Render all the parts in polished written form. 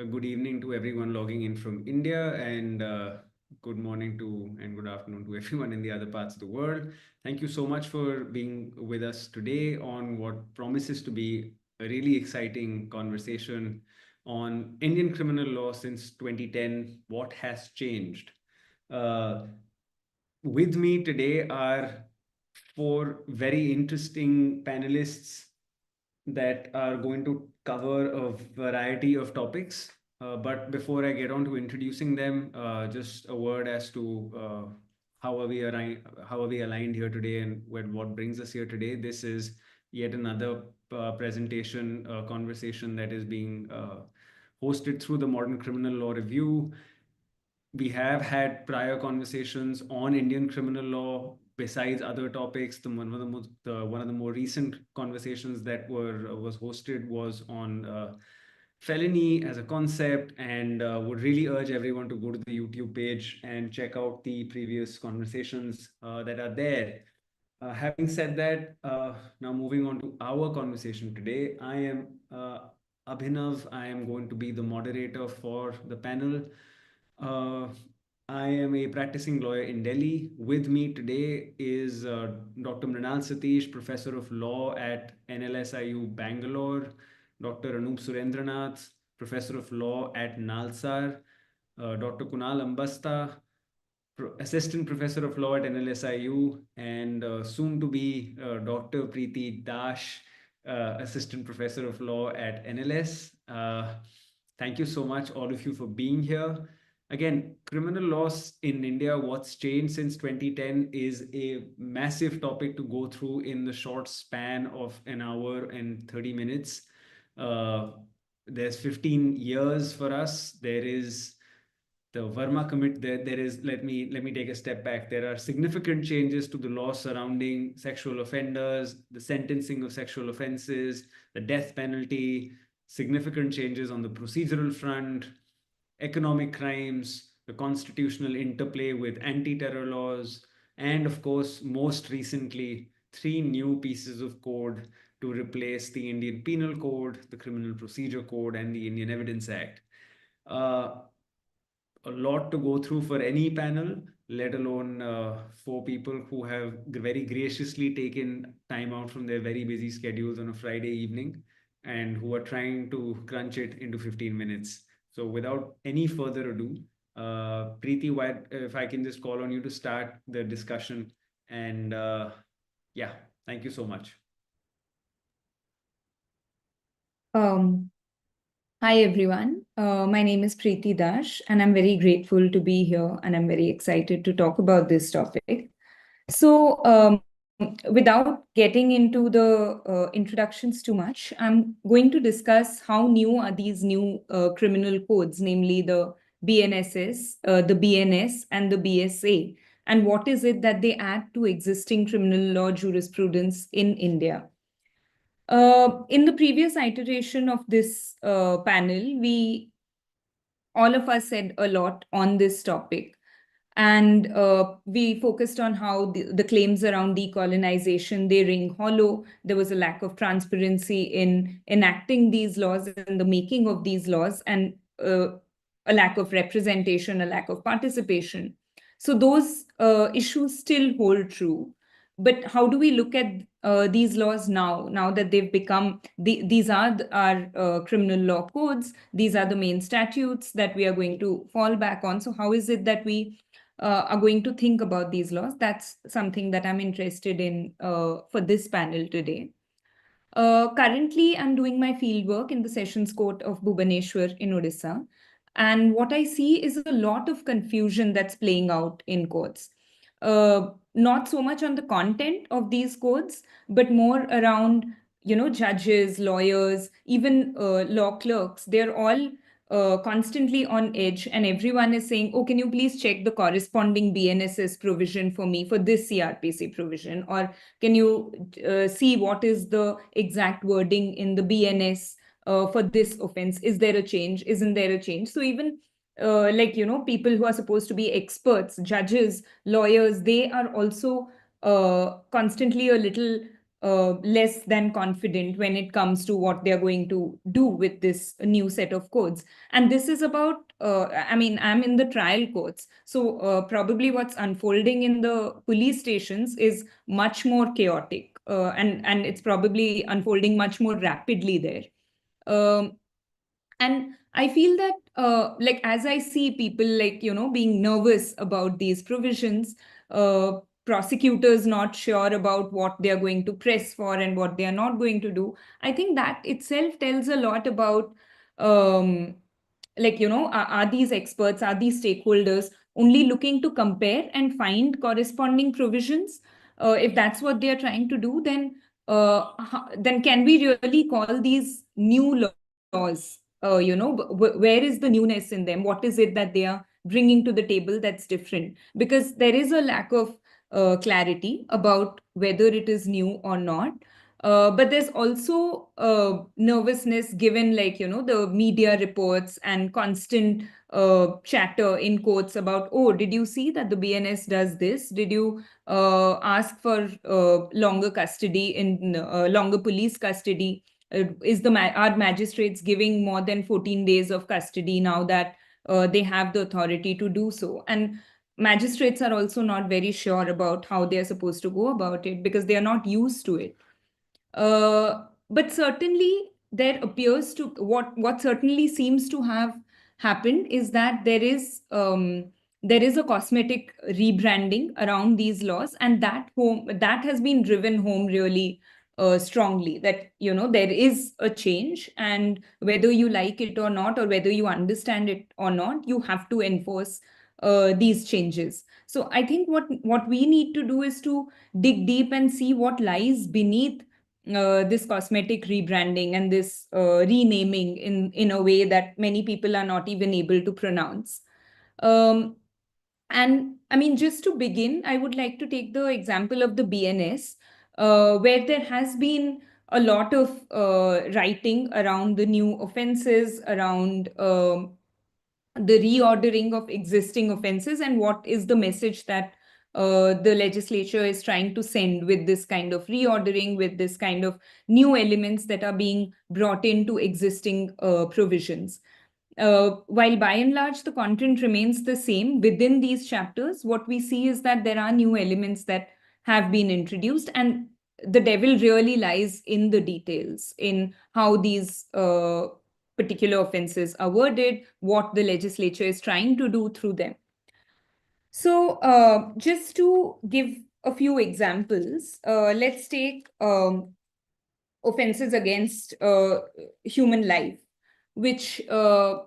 good evening to everyone logging in from India, and good morning to and good afternoon to everyone in the other parts of the world. Thank you so much for being with us today on what promises to be a really exciting conversation on Indian criminal law since 2010. What has changed? Uh, with me today are four very interesting panelists that are going to cover a variety of topics. But before I get on to introducing them, just a word as to how are we aligned here today and what brings us here today. This is yet another presentation, conversation that is being hosted through the Modern Criminal Law Review. We have had prior conversations on Indian criminal law besides other topics. One of the more recent conversations that was hosted was on felony as a concept, and would really urge everyone to go to the YouTube page and check out the previous conversations that are there. Having said that, now moving on to our conversation today, I am Abhinav. I am going to be the moderator for the panel. Uh, I am a practicing lawyer in Delhi. With me today is Dr. Mrinal Satish, Professor of Law at NLSIU Bangalore, Dr. Anup Surendranath, Professor of Law at NALSAR, Dr. Kunal Ambasta, Assistant Professor of Law at NLSIU, and soon to be Dr. Preeti Dash, Assistant Professor of Law at NLS. Thank you so much, all of you, for being here. Again, criminal laws in India, what's changed since 2010 is a massive topic to go through in the short span of an hour and 30 minutes. There's 15 years for us. There is the Verma commit there is let me take a step back. There are significant changes to the law surrounding sexual offenders, the sentencing of sexual offenses, the death penalty, significant changes on the procedural front, economic crimes, the constitutional interplay with anti-terror laws, and of course, most recently, three new pieces of code to replace the Indian Penal Code, the Criminal Procedure Code, and the Indian Evidence Act. Uh, a lot to go through for any panel, let alone four people who have very graciously taken time out from their very busy schedules on a Friday evening and who are trying to crunch it into 15 minutes. So without any further ado, Preeti, if I can just call on you to start the discussion. And yeah, thank you so much. Um, Hi everyone. My name is Preeti Dash, and I'm very grateful to be here, and I'm very excited to talk about this topic. So, without getting into the introductions too much, I'm going to discuss how new are these new criminal codes, namely the BNSS, the BNS, and the BSA, and what is it that they add to existing criminal law jurisprudence in India. In the previous iteration of this panel, all of us said a lot on this topic. And we focused on how the claims around decolonization, they ring hollow. There was a lack of transparency in enacting these laws and the making of these laws, and a lack of representation, a lack of participation. So those issues still hold true. But how do we look at these laws now that they've become, these are our criminal law codes, these are the main statutes that we are going to fall back on. So how is it that we are going to think about these laws? That's something that I'm interested in for this panel today. Currently, I'm doing my fieldwork in the Sessions Court of Bhubaneswar in Odisha. And what I see is a lot of confusion that's playing out in courts. Not so much on the content of these codes, but more around, judges, lawyers, even law clerks. They're all constantly on edge, and everyone is saying, oh, can you please check the corresponding BNSS provision for me for this CRPC provision? Or can you see what is the exact wording in the BNS for this offense? Is there a change? Isn't there a change? So even people who are supposed to be experts, judges, lawyers, they are also constantly a little less than confident when it comes to what they're going to do with this new set of codes. And this is about, I mean, I'm in the trial courts. So probably what's unfolding in the police stations is much more chaotic. And it's probably unfolding much more rapidly there. Um, and I feel that like as I see people like being nervous about these provisions, uh, prosecutors not sure about what they are going to press for and what they are not going to do, I think that itself tells a lot about um, like are these experts, are these stakeholders only looking to compare and find corresponding provisions? If that's what they are trying to do, then can we really call these new laws? Where is the newness in them? What is it that they are bringing to the table that's different? Because there is a lack of clarity about whether it is new or not. But there's also nervousness given, like, the media reports and constant chatter in quotes about, oh, did you see that the BNS does this? Did you ask for longer custody, in longer police custody? Is are magistrates giving more than 14 days of custody now that they have the authority to do so? And magistrates are also not very sure about how they are supposed to go about it because they are not used to it. But certainly there appears to what certainly seems to have happened is that there is a cosmetic rebranding around these laws, and that has been driven home really strongly, that there is a change, and whether you like it or not, or whether you understand it or not, you have to enforce these changes. So I think what we need to do is to dig deep and see what lies beneath this cosmetic rebranding and this renaming in a way that many people are not even able to pronounce. Um, and I mean, just to begin, I would like to take the example of the BNS, where there has been a lot of writing around the new offenses, around the reordering of existing offenses, and what is the message that the legislature is trying to send with this kind of reordering, with this kind of new elements that are being brought into existing provisions. While by and large the content remains the same within these chapters, what we see is that there are new elements that have been introduced, and the devil really lies in the details, in how these particular offenses are worded, what the legislature is trying to do through them. So, just to give a few examples, let's take offenses against human life, which, I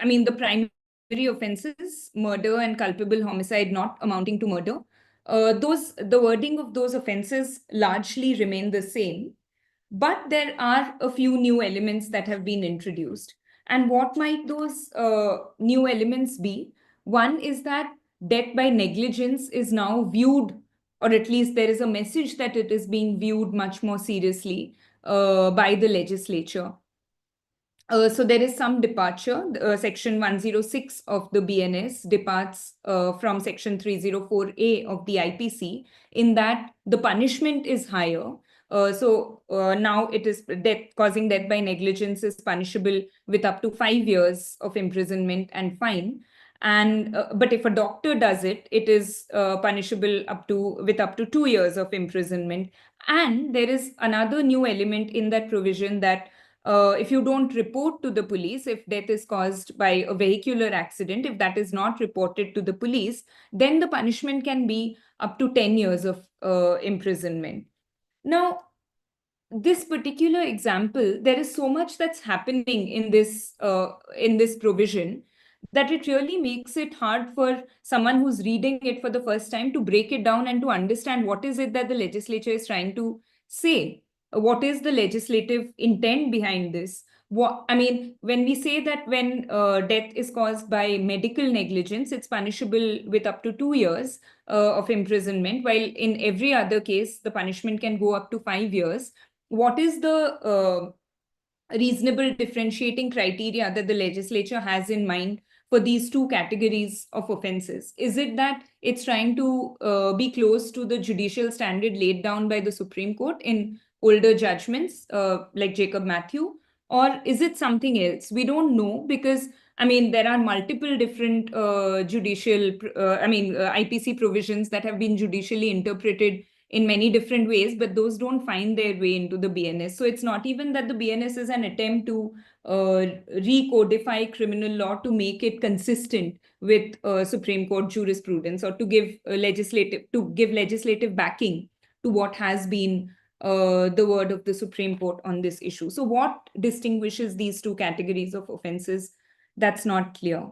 mean, the primary offenses, murder and culpable homicide not amounting to murder, the wording of those offenses largely remain the same. But there are a few new elements that have been introduced. And what might those new elements be? One is that death by negligence is now viewed, or at least there is a message that it is being viewed much more seriously by the legislature. So there is some departure. Section 106 of the BNS departs from Section 304A of the IPC, in that the punishment is higher. Now it is causing death by negligence is punishable with up to 5 years of imprisonment and fine. And but if a doctor does it, it is punishable with up to 2 years of imprisonment. And there is another new element in that provision that if you don't report to the police, if death is caused by a vehicular accident, if that is not reported to the police, then the punishment can be up to 10 years of imprisonment. Now, this particular example, there is so much that's happening in this provision that it really makes it hard for someone who's reading it for the first time to break it down and to understand what is it that the legislature is trying to say. What is the legislative intent behind this? What, I mean, when we say that when death is caused by medical negligence, it's punishable with up to 2 years of imprisonment, while in every other case, the punishment can go up to 5 years. What is the reasonable differentiating criteria that the legislature has in mind for these two categories of offenses? Is it that it's trying to be close to the judicial standard laid down by the Supreme Court in older judgments, like Jacob Matthew? Or is it something else? We don't know, because I mean, there are multiple different IPC provisions that have been judicially interpreted in many different ways, but those don't find their way into the BNS. So it's not even that the BNS is an attempt to recodify criminal law to make it consistent with Supreme Court jurisprudence, or to give legislative backing to what has been the word of the Supreme Court on this issue. So what distinguishes these two categories of offenses? That's not clear.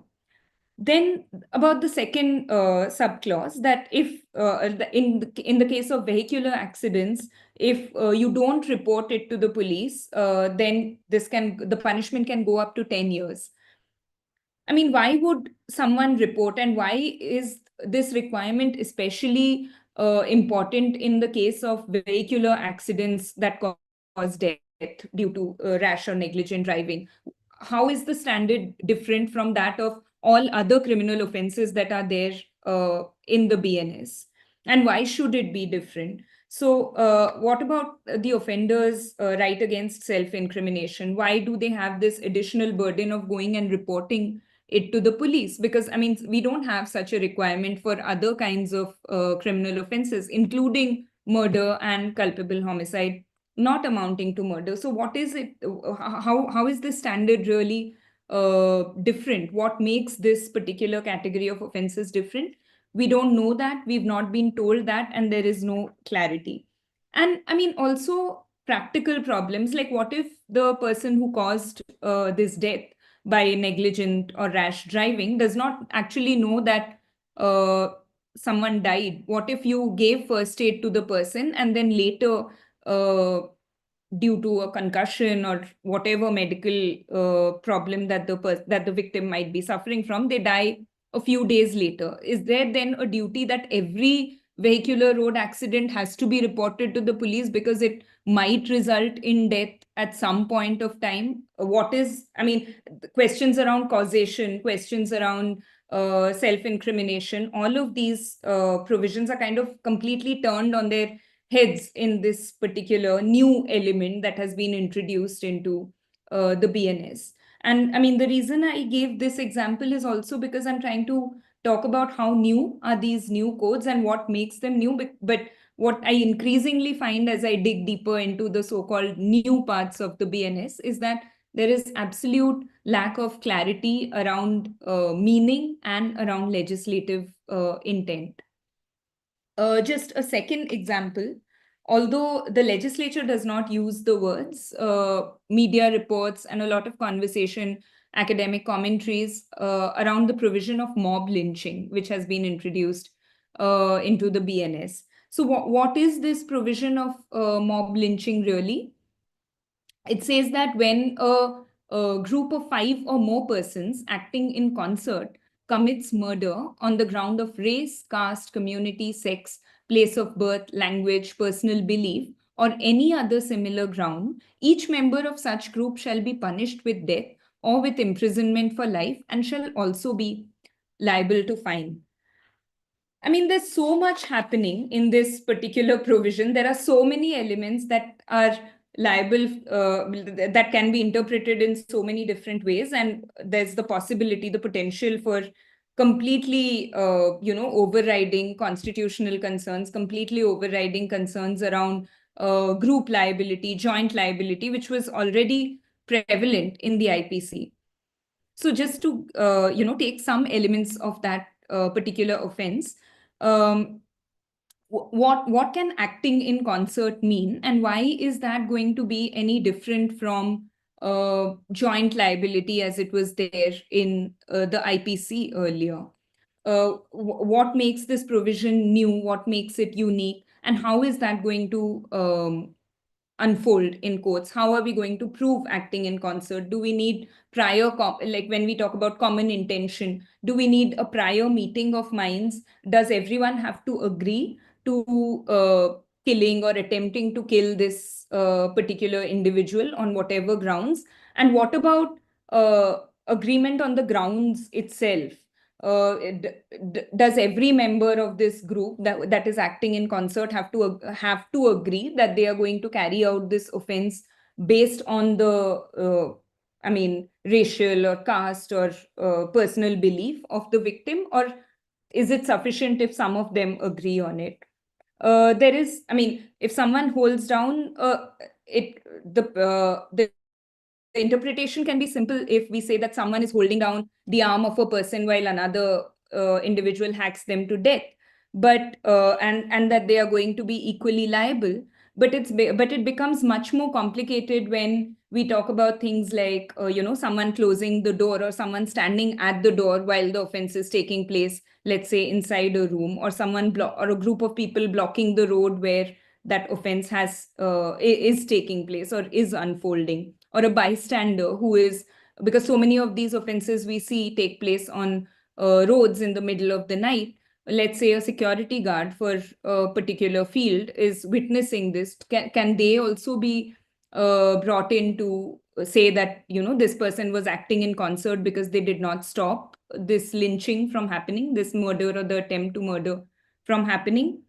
Then about the second subclause, that if in the case of vehicular accidents, if you don't report it to the police, then the punishment can go up to 10 years. I mean, why would someone report, and why is this requirement especially important in the case of vehicular accidents that cause death due to rash or negligent driving? How is the standard different from that of all other criminal offenses that are there in the BNS? And why should it be different? So, what about the offender's right against self-incrimination? Why do they have this additional burden of going and reporting it to the police? Because, I mean, we don't have such a requirement for other kinds of criminal offenses, including murder and culpable homicide not amounting to murder. So what is it? How is this standard really different? What makes this particular category of offenses different? We don't know that. We've not been told that, and there is no clarity. And I mean, also practical problems, like what if the person who caused this death by negligent or rash driving does not actually know that someone died? What if you gave first aid to the person and then later, due to a concussion or whatever medical problem that the victim might be suffering from, they die a few days later? Is there then a duty that every vehicular road accident has to be reported to the police because it might result in death at some point of time? What is, I mean, questions around causation, questions around self-incrimination, all of these provisions are kind of completely turned on their heads in this particular new element that has been introduced into the BNS. And I mean, the reason I gave this example is also because I'm trying to talk about how new are these new codes and what makes them new. But what I increasingly find as I dig deeper into the so-called new parts of the BNS is that there is absolute lack of clarity around meaning and around legislative intent. Just a second example, although the legislature does not use the words, media reports and a lot of conversation, academic commentaries around the provision of mob lynching, which has been introduced into the BNS. So what is this provision of mob lynching really? It says that when a group of 5 or more persons acting in concert commits murder on the ground of race, caste, community, sex, place of birth, language, personal belief, or any other similar ground, each member of such group shall be punished with death or with imprisonment for life, and shall also be liable to fine. I mean, there's so much happening in this particular provision. There are so many elements that are liable, that can be interpreted in so many different ways. And there's the possibility, the potential for completely, overriding constitutional concerns, completely overriding concerns around group liability, joint liability, which was already prevalent in the IPC. So just to, take some elements of that particular offense, um, what can acting in concert mean, and why is that going to be any different from joint liability as it was there in the IPC earlier? What makes this provision new? What makes it unique? And how is that going to unfold in courts? How are we going to prove acting in concert? Do we need prior, like when we talk about common intention, do we need a prior meeting of minds? Does everyone have to agree to killing or attempting to kill this particular individual on whatever grounds? And what about agreement on the grounds itself. Does every member of this group that is acting in concert have to agree that they are going to carry out this offense based on the racial or caste or personal belief of the victim, or is it sufficient if some of them agree on it? If someone holds down the interpretation can be simple if we say that someone is holding down the arm of a person while another individual hacks them to death, and that they are going to be equally liable. But it becomes much more complicated when we talk about things like someone closing the door or someone standing at the door while the offense is taking place, let's say inside a room, or or a group of people blocking the road where that offense is taking place or is unfolding, or a bystander who is, because so many of these offenses we see take place on roads in the middle of the night. Let's say a security guard for a particular field is witnessing this. Can they also be brought in to say that this person was acting in concert because they did not stop this lynching from happening, this murder or the attempt to murder from happening?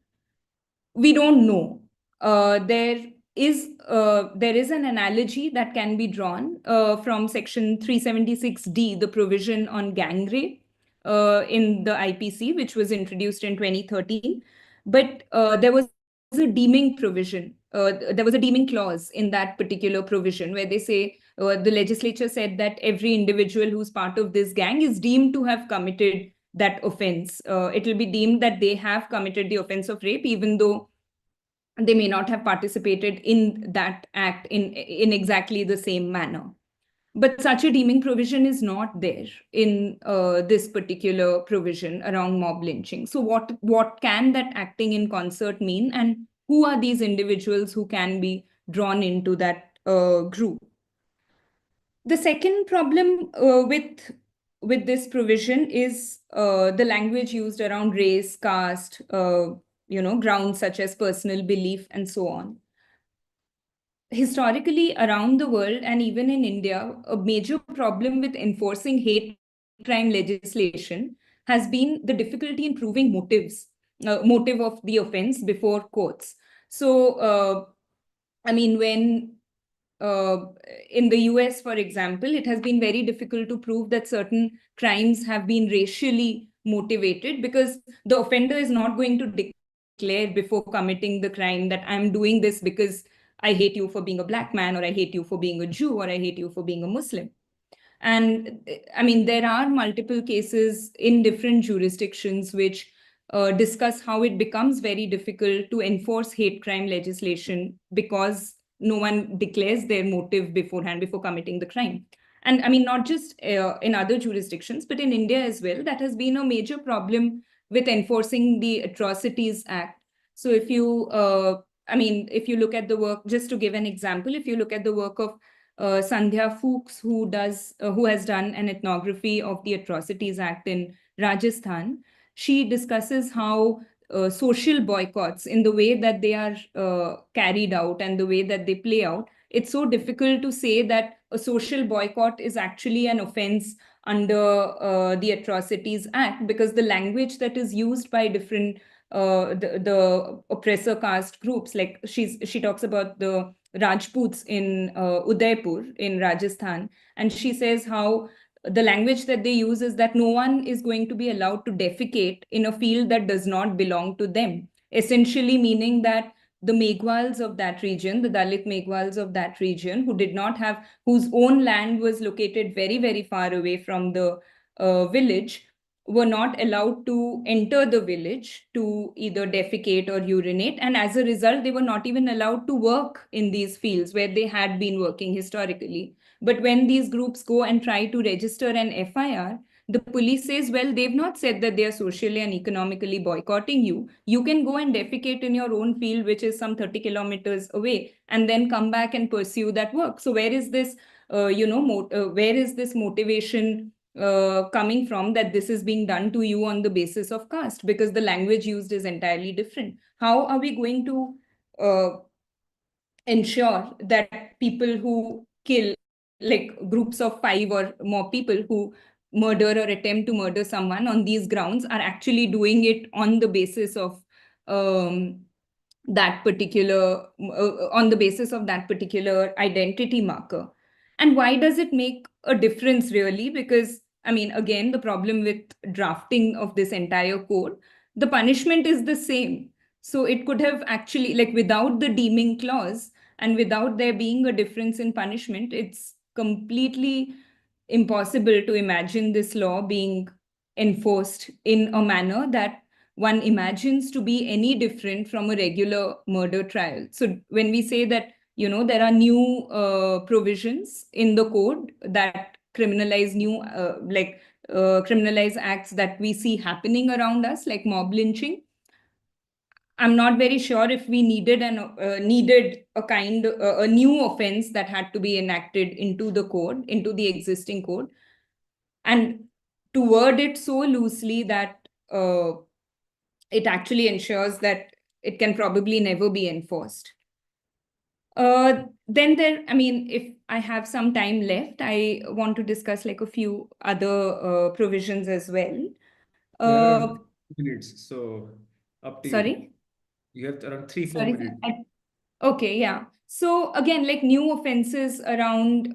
We don't know. There is an analogy that can be drawn from section 376D, the provision on gang rape in the IPC, which was introduced in 2013. But there was a deeming provision. There was a deeming clause in that particular provision where they say, the legislature said that every individual who's part of this gang is deemed to have committed that offense. It will be deemed that they have committed the offense of rape, even though they may not have participated in that act in exactly the same manner. But such a deeming provision is not there in this particular provision around mob lynching. So what can that acting in concert mean, and who are these individuals who can be drawn into that group? The second problem with this provision is the language used around race, caste, grounds such as personal belief, and so on. Historically, around the world and even in India, a major problem with enforcing hate crime legislation has been the difficulty in proving motive of the offense before courts. So, when uh, in the US, for example, it has been very difficult to prove that certain crimes have been racially motivated, because the offender is not going to declare before committing the crime that I'm doing this because I hate you for being a black man, or I hate you for being a Jew, or I hate you for being a Muslim. And there are multiple cases in different jurisdictions which discuss how it becomes very difficult to enforce hate crime legislation because no one declares their motive beforehand before committing the crime. And not just in other jurisdictions, but in India as well, that has been a major problem with enforcing the Atrocities Act. So if you look at the work, just to give an example, if you look at the work of Sandhya Fuchs, who has done an ethnography of the Atrocities Act in Rajasthan, she discusses how social boycotts, in the way that they are carried out and the way that they play out, it's so difficult to say that a social boycott is actually an offense under the Atrocities Act, because the language that is used by different the oppressor caste groups, like she talks about the Rajputs in Udaipur in Rajasthan, and she says how the language that they use is that no one is going to be allowed to defecate in a field that does not belong to them, essentially meaning that the Meghwals of that region, the Dalit Meghwals of that region, whose own land was located very, very far away from the village, were not allowed to enter the village to either defecate or urinate. And as a result, they were not even allowed to work in these fields where they had been working historically. But when these groups go and try to register an FIR, the police says, well, they've not said that they are socially and economically boycotting you. You can go and defecate in your own field, which is some 30 kilometers away, and then come back and pursue that work. So where is this, where is this motivation coming from, that this is being done to you on the basis of caste? Because the language used is entirely different. How are we going to ensure that people who kill like groups of 5 or more people who murder or attempt to murder someone on these grounds are actually doing it on the basis of um, that particular on the basis of that particular identity marker. And why does it make a difference really? Because I mean, again, the problem with drafting of this entire code, the punishment is the same. So it could have actually, like, without the deeming clause and without there being a difference in punishment, it's completely impossible to imagine this law being enforced in a manner that one imagines to be any different from a regular murder trial. So when we say that, there are new provisions in the code that criminalize criminalize acts that we see happening around us, like mob lynching, I'm not very sure if we needed a new offense that had to be enacted into the code, into the existing code, and to word it so loosely that it actually ensures that it can probably never be enforced. Then I mean, if I have some time left, I want to discuss like a few other provisions as well. You have Uh, around 3 minutes, so up to you. sorry, You have around 3-4 minutes. sorry. Okay, yeah. So again, like new offenses around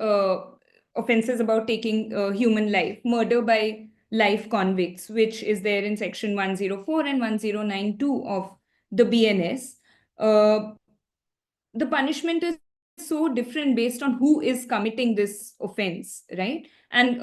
offenses about taking human life, murder by life convicts, which is there in section 104 and 1092 of the BNS. Uh, the punishment is so different based on who is committing this offense, right? And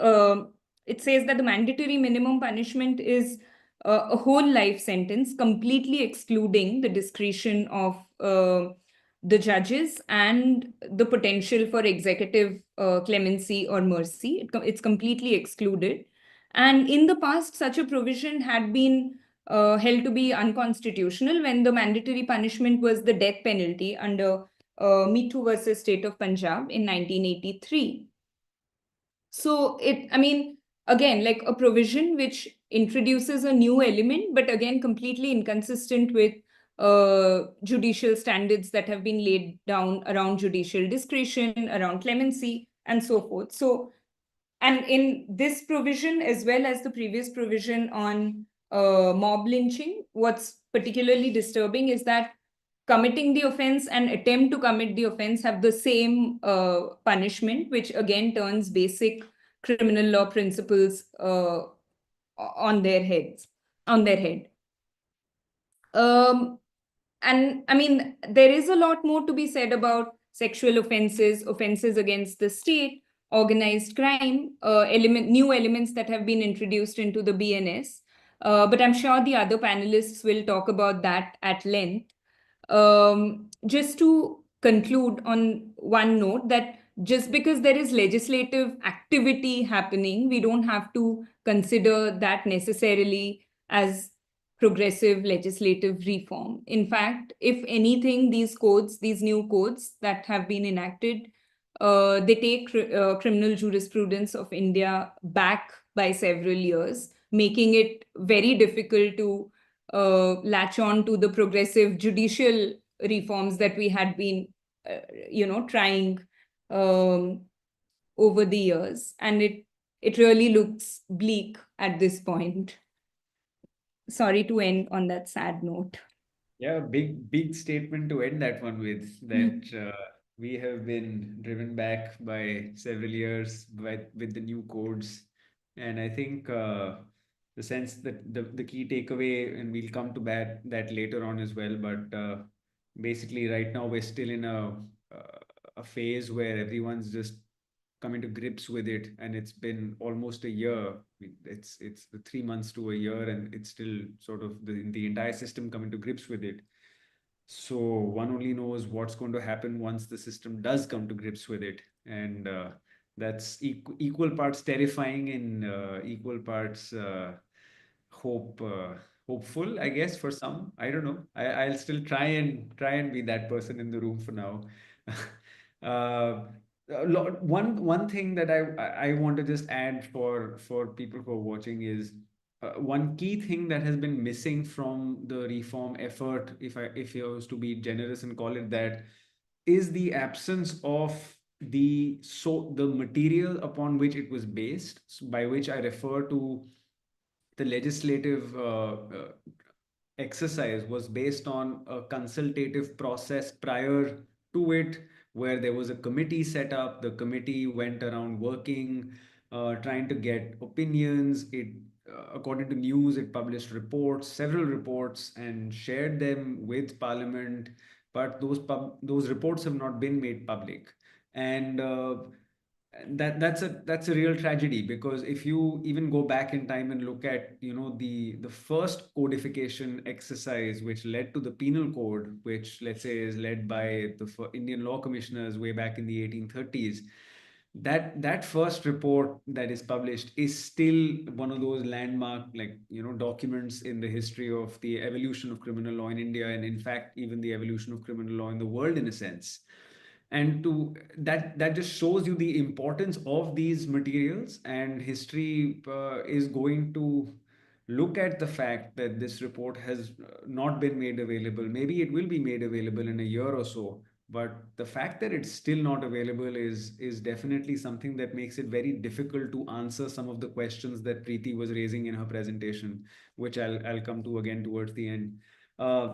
it says that the mandatory minimum punishment is a whole life sentence, completely excluding the discretion of the judges and the potential for executive clemency or mercy. It's completely excluded. And in the past, such a provision had been held to be unconstitutional when the mandatory punishment was the death penalty under Me Too versus State of Punjab in 1983. So I mean, again, like a provision which introduces a new element, but again, completely inconsistent with judicial standards that have been laid down around judicial discretion, around clemency, and so forth. So, and in this provision, as well as the previous provision on mob lynching, what's particularly disturbing is that committing the offense and attempt to commit the offense have the same punishment, which again turns basic criminal law principles on their heads, on their head. Um, and I mean, there is a lot more to be said about sexual offenses, offenses against the state, organized crime, new elements that have been introduced into the BNS. But I'm sure the other panelists will talk about that at length. Just to conclude on one note, that just because there is legislative activity happening, we don't have to consider that necessarily as progressive legislative reform. In fact, if anything, these new codes that have been enacted, they take criminal jurisprudence of India back by several years, making it very difficult to latch on to the progressive judicial reforms that we had been, trying um, over the years. And it really looks bleak at this point. Sorry to end on that sad note. Yeah, big statement to end that one with, that we have been driven back by several years with the new codes. And I think the sense that the key takeaway, and we'll come to that later on as well, but basically right now we're still in a phase where everyone's just coming to grips with it, and it's been almost a year. It's the 3 months to a year, and it's still sort of the entire system coming to grips with it. So one only knows what's going to happen once the system does come to grips with it, and that's equal parts terrifying and equal parts hopeful, I guess, for some. I don't know. I'll still try and be that person in the room for now. uh, one thing that I want to just add for people who are watching is one key thing that has been missing from the reform effort, if I was to be generous and call it that, is the absence of the material upon which it was based, by which I refer to the legislative exercise, was based on a consultative process prior to it, where there was a committee set up. The committee went around working, trying to get opinions. According to news, it published reports, several reports, and shared them with Parliament. But those reports have not been made public, and that's a real tragedy, because if you even go back in time and look at, the first codification exercise which led to the penal code, which, let's say, is led by the Indian law commissioners way back in the 1830s, that first report that is published is still one of those landmark, like, documents in the history of the evolution of criminal law in India, and in fact even the evolution of criminal law in the world, in a sense. And to that just shows you the importance of these materials. And history is going to look at the fact that this report has not been made available. Maybe it will be made available in a year or so, but the fact that it's still not available is definitely something that makes it very difficult to answer some of the questions that Preeti was raising in her presentation, which I'll come to again towards the end.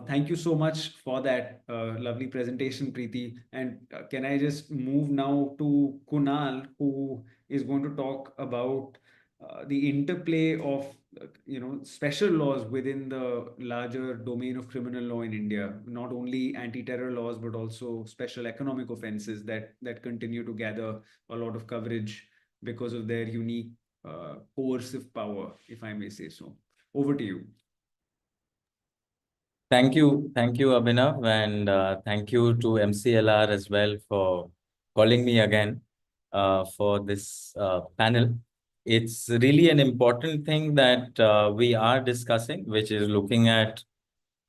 Thank you so much for that lovely presentation, Preeti. And can I just move now to Kunal, who is going to talk about the interplay of special laws within the larger domain of criminal law in India, not only anti-terror laws but also special economic offenses that continue to gather a lot of coverage because of their unique coercive power, if I may say so. Over to you. Thank you, Abhinav, and thank you to MCLR as well for calling me again for this panel. It's really an important thing that we are discussing, which is looking at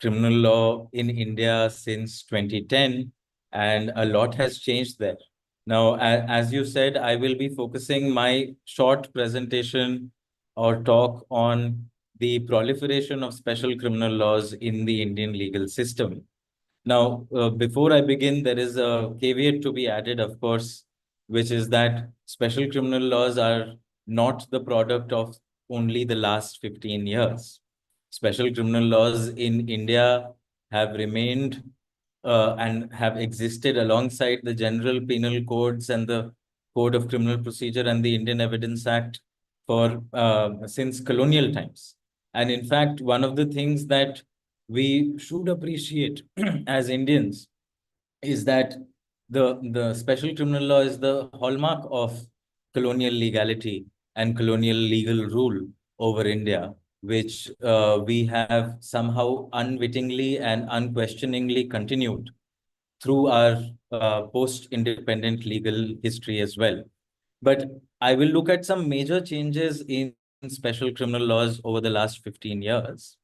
criminal law in India since 2010, and a lot has changed there. Now, as you said, I will be focusing my short presentation or talk on the proliferation of special criminal laws in the Indian legal system. Now, before I begin, there is a caveat to be added, of course, which is that special criminal laws are not the product of only the last 15 years. Special criminal laws in India have remained and have existed alongside the general penal codes and the Code of Criminal Procedure and the Indian Evidence Act for since colonial times. And in fact, one of the things that we should appreciate as Indians is that the special criminal law is the hallmark of colonial legality and colonial legal rule over India, which we have somehow unwittingly and unquestioningly continued through our post-independent legal history as well. But I will look at some major changes in special criminal laws over the last 15 years.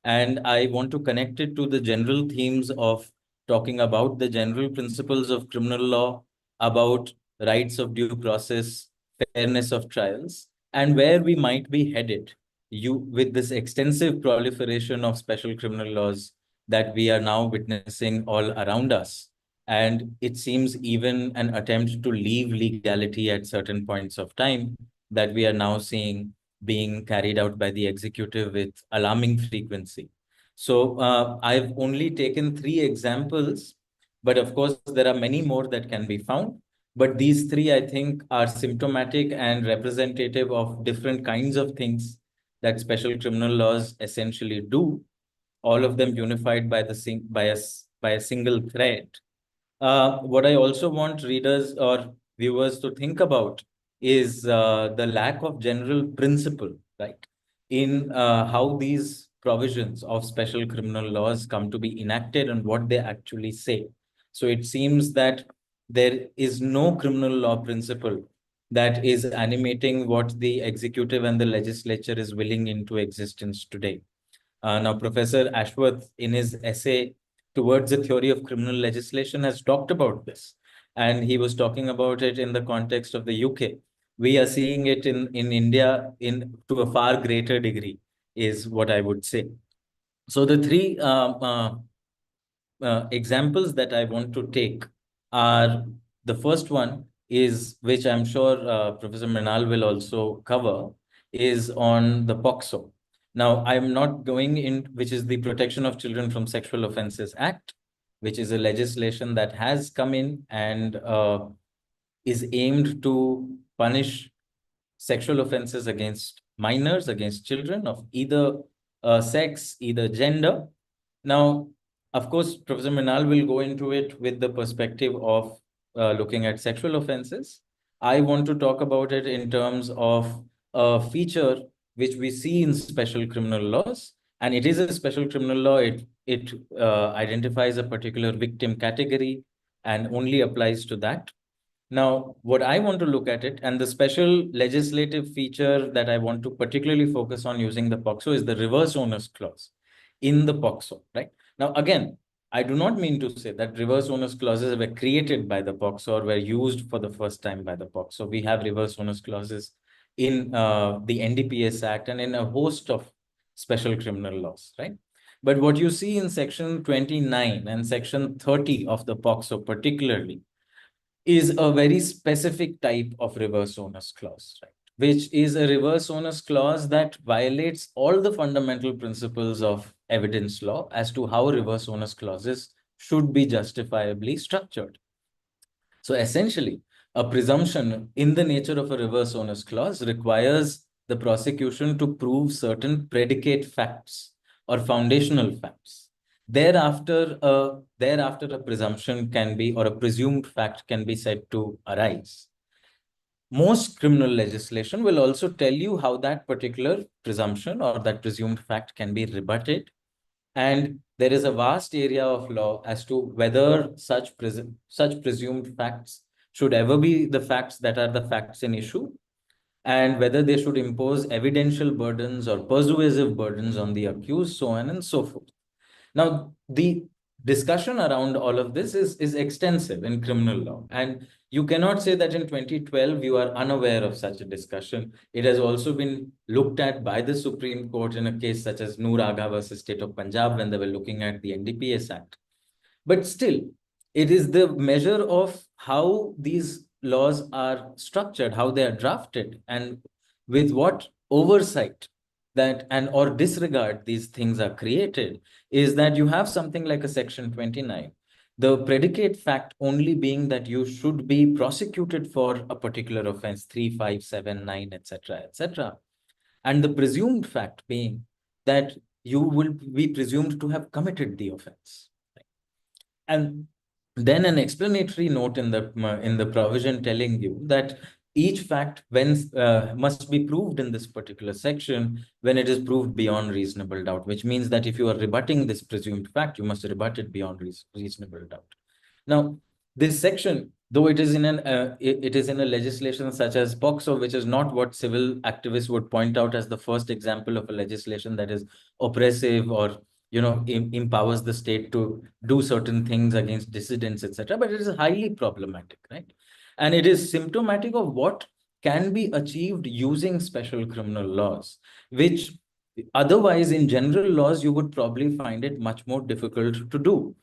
And I want to connect it to the general themes of talking about the general principles of criminal law, about rights of due process, fairness of trials, and where we might be headed with this extensive proliferation of special criminal laws that we are now witnessing all around us. And it seems even an attempt to leave legality at certain points of time that we are now seeing being carried out by the executive with alarming frequency. So I've only taken 3 examples, but of course, there are many more that can be found. But these 3, I think, are symptomatic and representative of different kinds of things that special criminal laws essentially do, all of them unified by by a single thread. What I also want readers or viewers to think about is the lack of general principle, right, in how these provisions of special criminal laws come to be enacted and what they actually say. So it seems that there is no criminal law principle that is animating what the executive and the legislature is willing into existence today. Now, Professor Ashworth, in his essay Towards a Theory of Criminal Legislation, has talked about this. And he was talking about it in the context of the UK. We are seeing it in India to a far greater degree, is what I would say. So the 3 examples that I want to take are, the first one is, which I'm sure Professor Mrinal will also cover, is on the POCSO. Now, I'm not going in, which is the Protection of Children from Sexual Offences Act, which is a legislation that has come in and is aimed to punish sexual offences against minors, against children of either sex, either gender. Now, of course, Professor Mrinal will go into it with the perspective of looking at sexual offences. I want to talk about it in terms of a feature which we see in special criminal laws, and it is a special criminal law. It identifies a particular victim category and only applies to that. Now, what I want to look at it, and the special legislative feature that I want to particularly focus on using the POCSO is the reverse onus clause in the POCSO, right? Now, again, I do not mean to say that reverse onus clauses were created by the POCSO or were used for the first time by the POCSO. We have reverse onus clauses in the NDPS Act and in a host of special criminal laws, right? But what you see in Section 29 and Section 30 of the POCSO particularly is a very specific type of reverse onus clause, right? Which is a reverse onus clause that violates all the fundamental principles of evidence law as to how reverse onus clauses should be justifiably structured. So essentially, a presumption in the nature of a reverse onus clause requires the prosecution to prove certain predicate facts or foundational facts. Thereafter, a presumption can be, or a presumed fact can be said to arise. Most criminal legislation will also tell you how that particular presumption or that presumed fact can be rebutted. And there is a vast area of law as to whether such presumed facts should ever be the facts that are the facts in issue, and whether they should impose evidential burdens or persuasive burdens on the accused, so on and so forth. Now, the discussion around all of this is extensive in criminal law. And you cannot say that in 2012 you are unaware of such a discussion. It has also been looked at by the Supreme Court in a case such as Noor Agha versus State of Punjab when they were looking at the NDPS Act. But still, it is the measure of how these laws are structured, how they are drafted, and with what oversight that and or disregard these things are created, is that you have something like a Section 29. The predicate fact only being that you should be prosecuted for a particular offense, 3, 5, 7, 9, etc., etc. And the presumed fact being that you will be presumed to have committed the offense. And then an explanatory note in the provision telling you that each fact must be proved in this particular section when it is proved beyond reasonable doubt, which means that if you are rebutting this presumed fact, you must rebut it beyond reasonable doubt. Now, this section, though it is in a legislation such as POCSO, which is not what civil activists would point out as the first example of a legislation that is oppressive or empowers the state to do certain things against dissidents, etc. But it is highly problematic, right? And it is symptomatic of what can be achieved using special criminal laws, which otherwise in general laws you would probably find it much more difficult to do.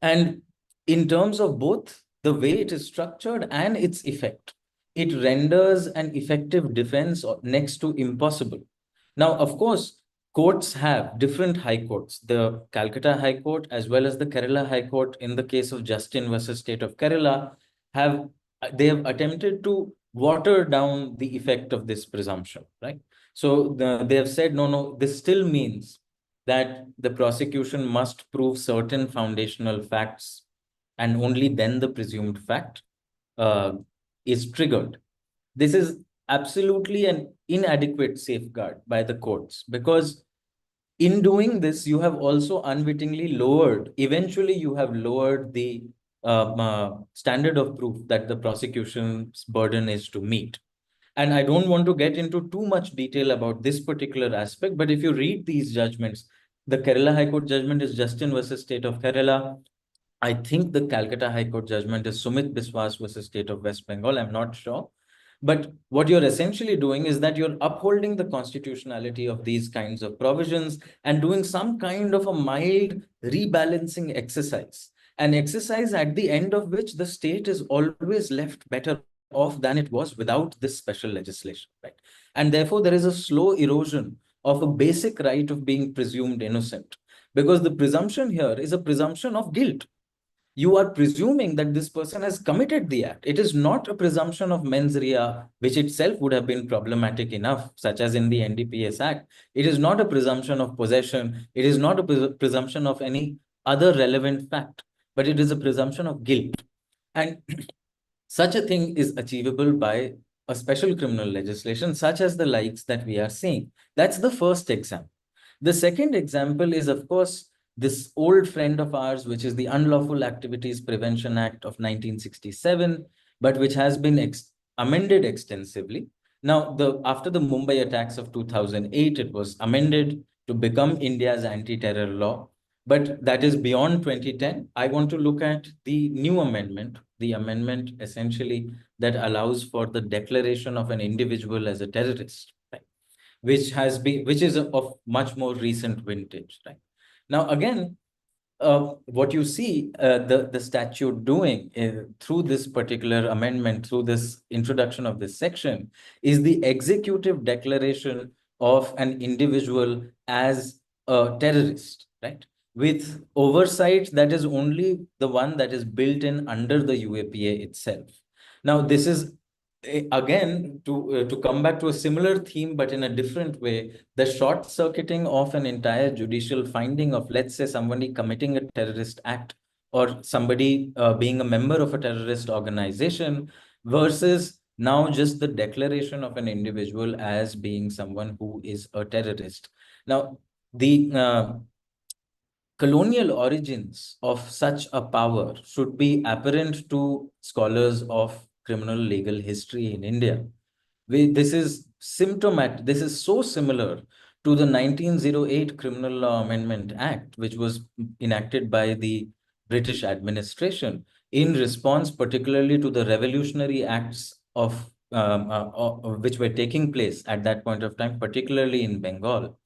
And in terms of both the way it is structured and its effect, it renders an effective defense next to impossible. Now, of course, courts have different high courts. The Calcutta High Court as well as the Kerala High Court, in the case of Justin versus State of Kerala, they have attempted to water down the effect of this presumption, right? So they have said, no, this still means that the prosecution must prove certain foundational facts, and only then the presumed fact is triggered. This is absolutely an inadequate safeguard by the courts, because in doing this, you have also unwittingly eventually you have lowered the standard of proof that the prosecution's burden is to meet. And I don't want to get into too much detail about this particular aspect, but if you read these judgments, the Kerala High Court judgment is Justin versus State of Kerala. I think the Calcutta High Court judgment is Sumit Biswas versus State of West Bengal. I'm not sure. But what you're essentially doing is that you're upholding the constitutionality of these kinds of provisions and doing some kind of a mild rebalancing exercise An exercise at the end of which the state is always left better off than it was without this special legislation, right? And therefore, there is a slow erosion of a basic right of being presumed innocent, because the presumption here is a presumption of guilt. You are presuming that this person has committed the act. It is not a presumption of mens rea, which itself would have been problematic enough, such as in the NDPS Act. It is not a presumption of possession. It is not a presumption of any other relevant fact, but it is a presumption of guilt. And such a thing is achievable by a special criminal legislation, such as the likes that we are seeing. That's the first example. The second example is, of course, this old friend of ours, which is the Unlawful Activities Prevention Act of 1967, but which has been amended extensively. Now, after the Mumbai attacks of 2008, it was amended to become India's anti-terror law. But that is beyond 2010. I want to look at the new amendment, the amendment essentially that allows for the declaration of an individual as a terrorist, right? Which is of much more recent vintage, right? Now, again, what you see the statute doing through this particular amendment, through this introduction of this section, is the executive declaration of an individual as a terrorist, right? With oversight that is only the one that is built in under the UAPA itself. Now, this is again to come back to a similar theme, but in a different way, the short circuiting of an entire judicial finding of, let's say, somebody committing a terrorist act or somebody being a member of a terrorist organization, versus now just the declaration of an individual as being someone who is a terrorist. Now, the colonial origins of such a power should be apparent to scholars of criminal legal history in India. This is symptomatic. This is so similar to the 1908 Criminal Law Amendment Act, which was enacted by the British administration in response particularly to the revolutionary acts of which were taking place at that point of time, particularly in Bengal,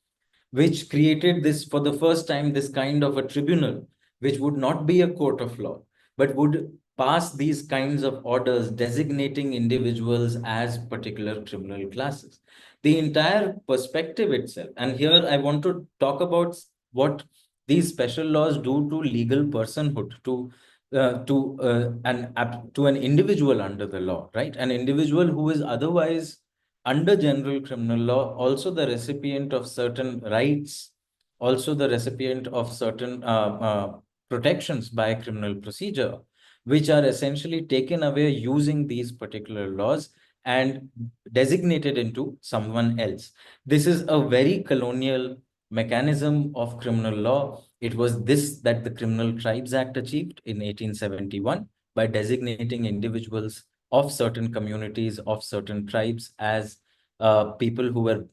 which created this, for the first time, this kind of a tribunal, which would not be a court of law, but would pass these kinds of orders designating individuals as particular criminal classes. The entire perspective itself, and here I want to talk about what these special laws do to legal personhood, to an individual under the law, right? An individual who is otherwise under general criminal law, also the recipient of certain rights, also the recipient of certain protections by criminal procedure, which are essentially taken away using these particular laws and designated into someone else. This is a very colonial mechanism of criminal law. It was this that the Criminal Tribes Act achieved in 1871 by designating individuals of certain communities, of certain tribes as people who were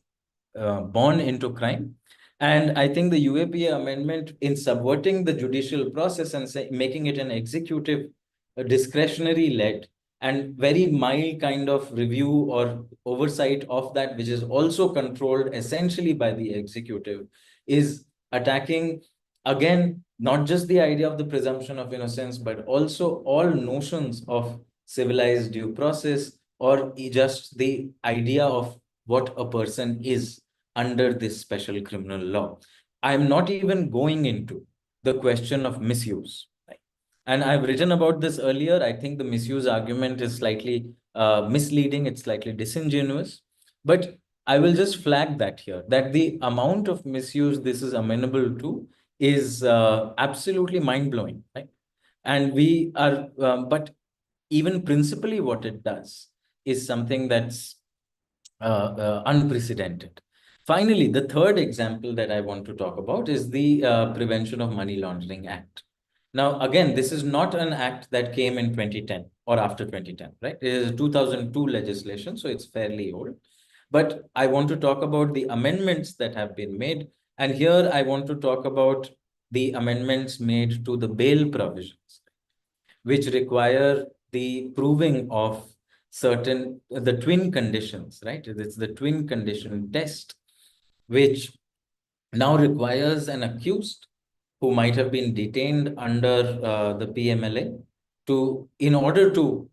born into crime. And I think the UAPA amendment, in subverting the judicial process and making it an executive discretionary led and very mild kind of review or oversight of that, which is also controlled essentially by the executive, is attacking, again, not just the idea of the presumption of innocence, but also all notions of civilized due process, or just the idea of what a person is under this special criminal law. I'm not even going into the question of misuse. Right? And I've written about this earlier. I think the misuse argument is slightly misleading. It's slightly disingenuous. But I will just flag that here, that the amount of misuse this is amenable to is absolutely mind-blowing. Right? And we are, but even principally what it does is something that's unprecedented. Finally, the third example that I want to talk about is the Prevention of Money Laundering Act. Now, again, this is not an act that came in 2010 or after 2010, right? It is a 2002 legislation, so it's fairly old. But I want to talk about the amendments that have been made. And here I want to talk about the amendments made to the bail provisions, which require the proving of certain, the twin conditions, right? It's the twin condition test, which now requires an accused who might have been detained under the PMLA in order to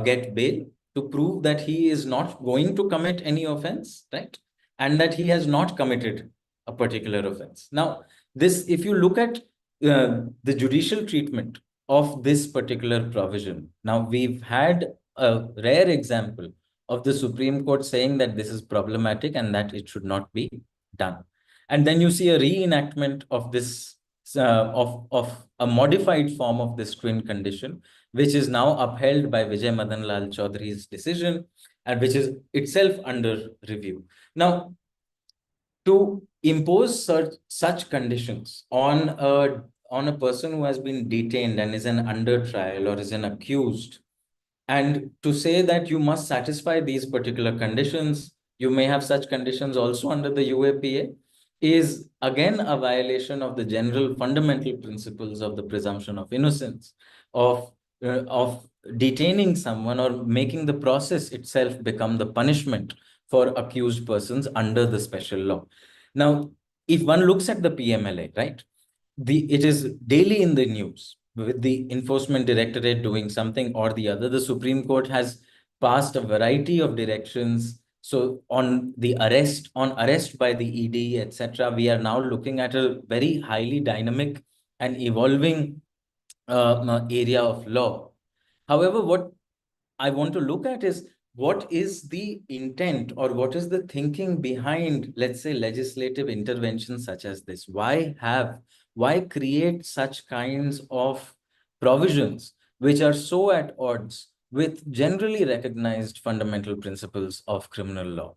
get bail, to prove that he is not going to commit any offense, right? And that he has not committed a particular offense. Now, this, if you look at the judicial treatment of this particular provision, now we've had a rare example of the Supreme Court saying that this is problematic and that it should not be done. And then you see a reenactment of this, of a modified form of this twin condition, which is now upheld by Vijay Madan Lal Chaudhary's decision, and which is itself under review. Now, to impose such conditions on a person who has been detained and is an under trial or is an accused, and to say that you must satisfy these particular conditions, you may have such conditions also under the UAPA, is again a violation of the general fundamental principles of the presumption of innocence, of detaining someone or making the process itself become the punishment for accused persons under the special law. Now, if one looks at the PMLA, right, it is daily in the news with the enforcement directorate doing something or the other. The Supreme Court has passed a variety of directions. So on arrest by the ED, etc., we are now looking at a very highly dynamic and evolving area of law. However, what I want to look at is what is the intent or what is the thinking behind, let's say, legislative interventions such as this? Why create such kinds of provisions which are so at odds with generally recognized fundamental principles of criminal law?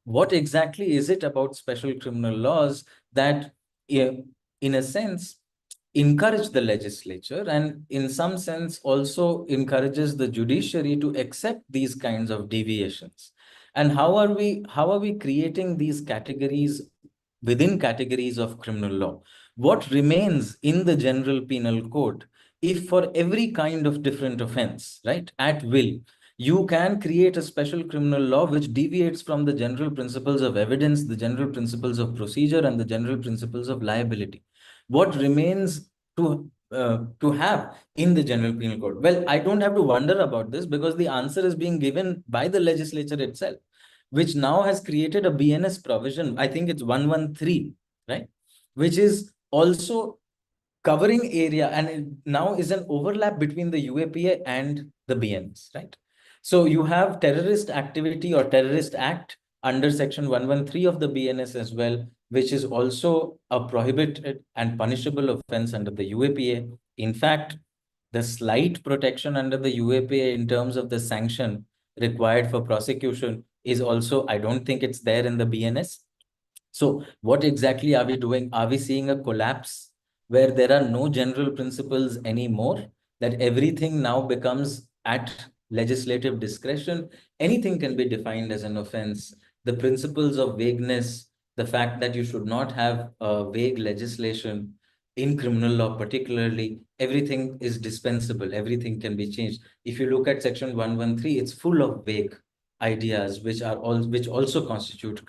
What exactly is it about special criminal laws that, in a sense, encourage the legislature and in some sense also encourages the judiciary to accept these kinds of deviations? And how are we creating these categories within categories of criminal law? What remains in the general penal code if for every kind of different offense, right, at will, you can create a special criminal law which deviates from the general principles of evidence, the general principles of procedure, and the general principles of liability? What remains to have in the general penal code? Well, I don't have to wonder about this because the answer is being given by the legislature itself, which now has created a BNS provision. I think it's 113, right? Which is also covering area, and it now is an overlap between the UAPA and the BNS, right? So you have terrorist activity or terrorist act under section 113 of the BNS as well, which is also a prohibited and punishable offense under the UAPA. In fact, the slight protection under the UAPA in terms of the sanction required for prosecution is also, I don't think it's there in the BNS. So what exactly are we doing? Are we seeing a collapse where there are no general principles anymore, that everything now becomes at legislative discretion? Anything can be defined as an offense. The principles of vagueness, the fact that you should not have vague legislation in criminal law particularly, everything is dispensable, everything can be changed. If you look at section 113, it's full of vague ideas which also constitute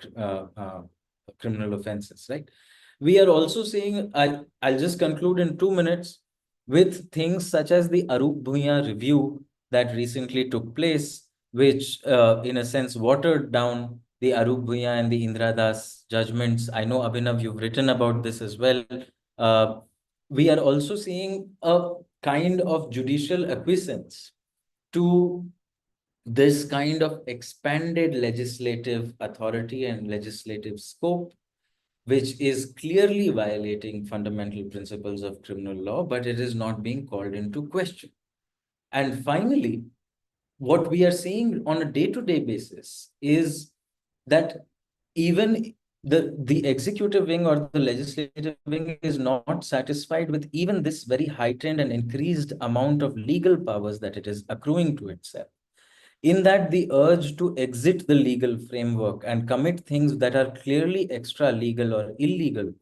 criminal offenses, right? We are also seeing, I'll just conclude in 2 minutes with things such as the Arup Bhuiyan review that recently took place, which in a sense watered down the Arup Bhuiyan and the Indra Das judgments. I know, Abhinav, you've written about this as well. We are also seeing a kind of judicial acquiescence to this kind of expanded legislative authority and legislative scope, which is clearly violating fundamental principles of criminal law, but it is not being called into question. And finally, what we are seeing on a day-to-day basis is that even the executive wing or the legislative wing is not satisfied with even this very heightened and increased amount of legal powers that it is accruing to itself. In that, the urge to exit the legal framework and commit things that are clearly extra legal or illegal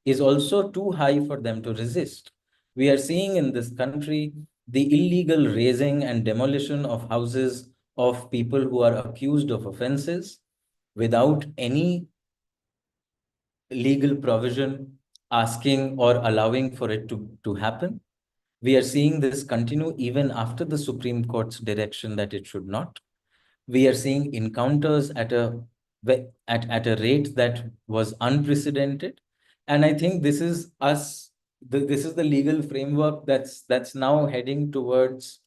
is also too high for them to resist. We are seeing in this country the illegal razing and demolition of houses of people who are accused of offenses without any legal provision asking or allowing for it to happen. We are seeing this continue even after the Supreme Court's direction that it should not. We are seeing encounters at a rate that was unprecedented. And I think this is this is the legal framework that's now heading towards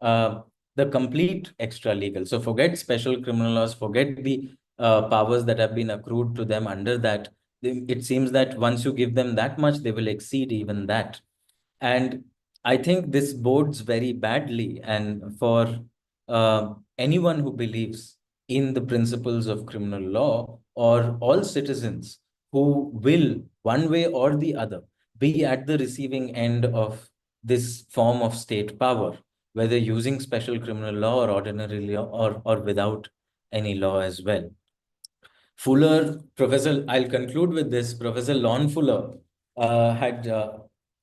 the complete extra legal. So forget special criminal laws, forget the powers that have been accrued to them under that. It seems that once you give them that much, they will exceed even that. And I think this bodes very badly. And for anyone who believes in the principles of criminal law, or all citizens who will, one way or the other, be at the receiving end of this form of state power, whether using special criminal law or ordinary law, or without any law as well. I'll conclude with this. Professor Lon Fuller had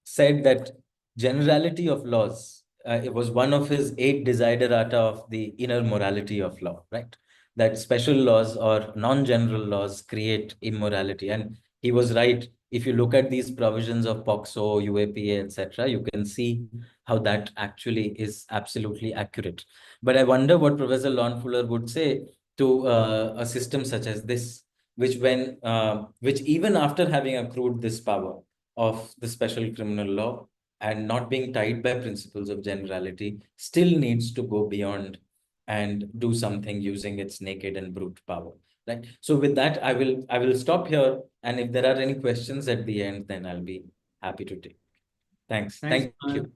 said that generality of laws, it was one of his 8 desiderata of the inner morality of law, right? That special laws or non-general laws create immorality. And he was right. If you look at these provisions of POCSO, UAPA, etc., you can see how that actually is absolutely accurate. But I wonder what Professor Lon Fuller would say to a system such as this, which even after having accrued this power of the special criminal law and not being tied by principles of generality, still needs to go beyond and do something using its naked and brute power. Right. So with that, I will stop here. And if there are any questions at the end, then I'll be happy to take. Thanks. Thanks, Thank Kunal. you.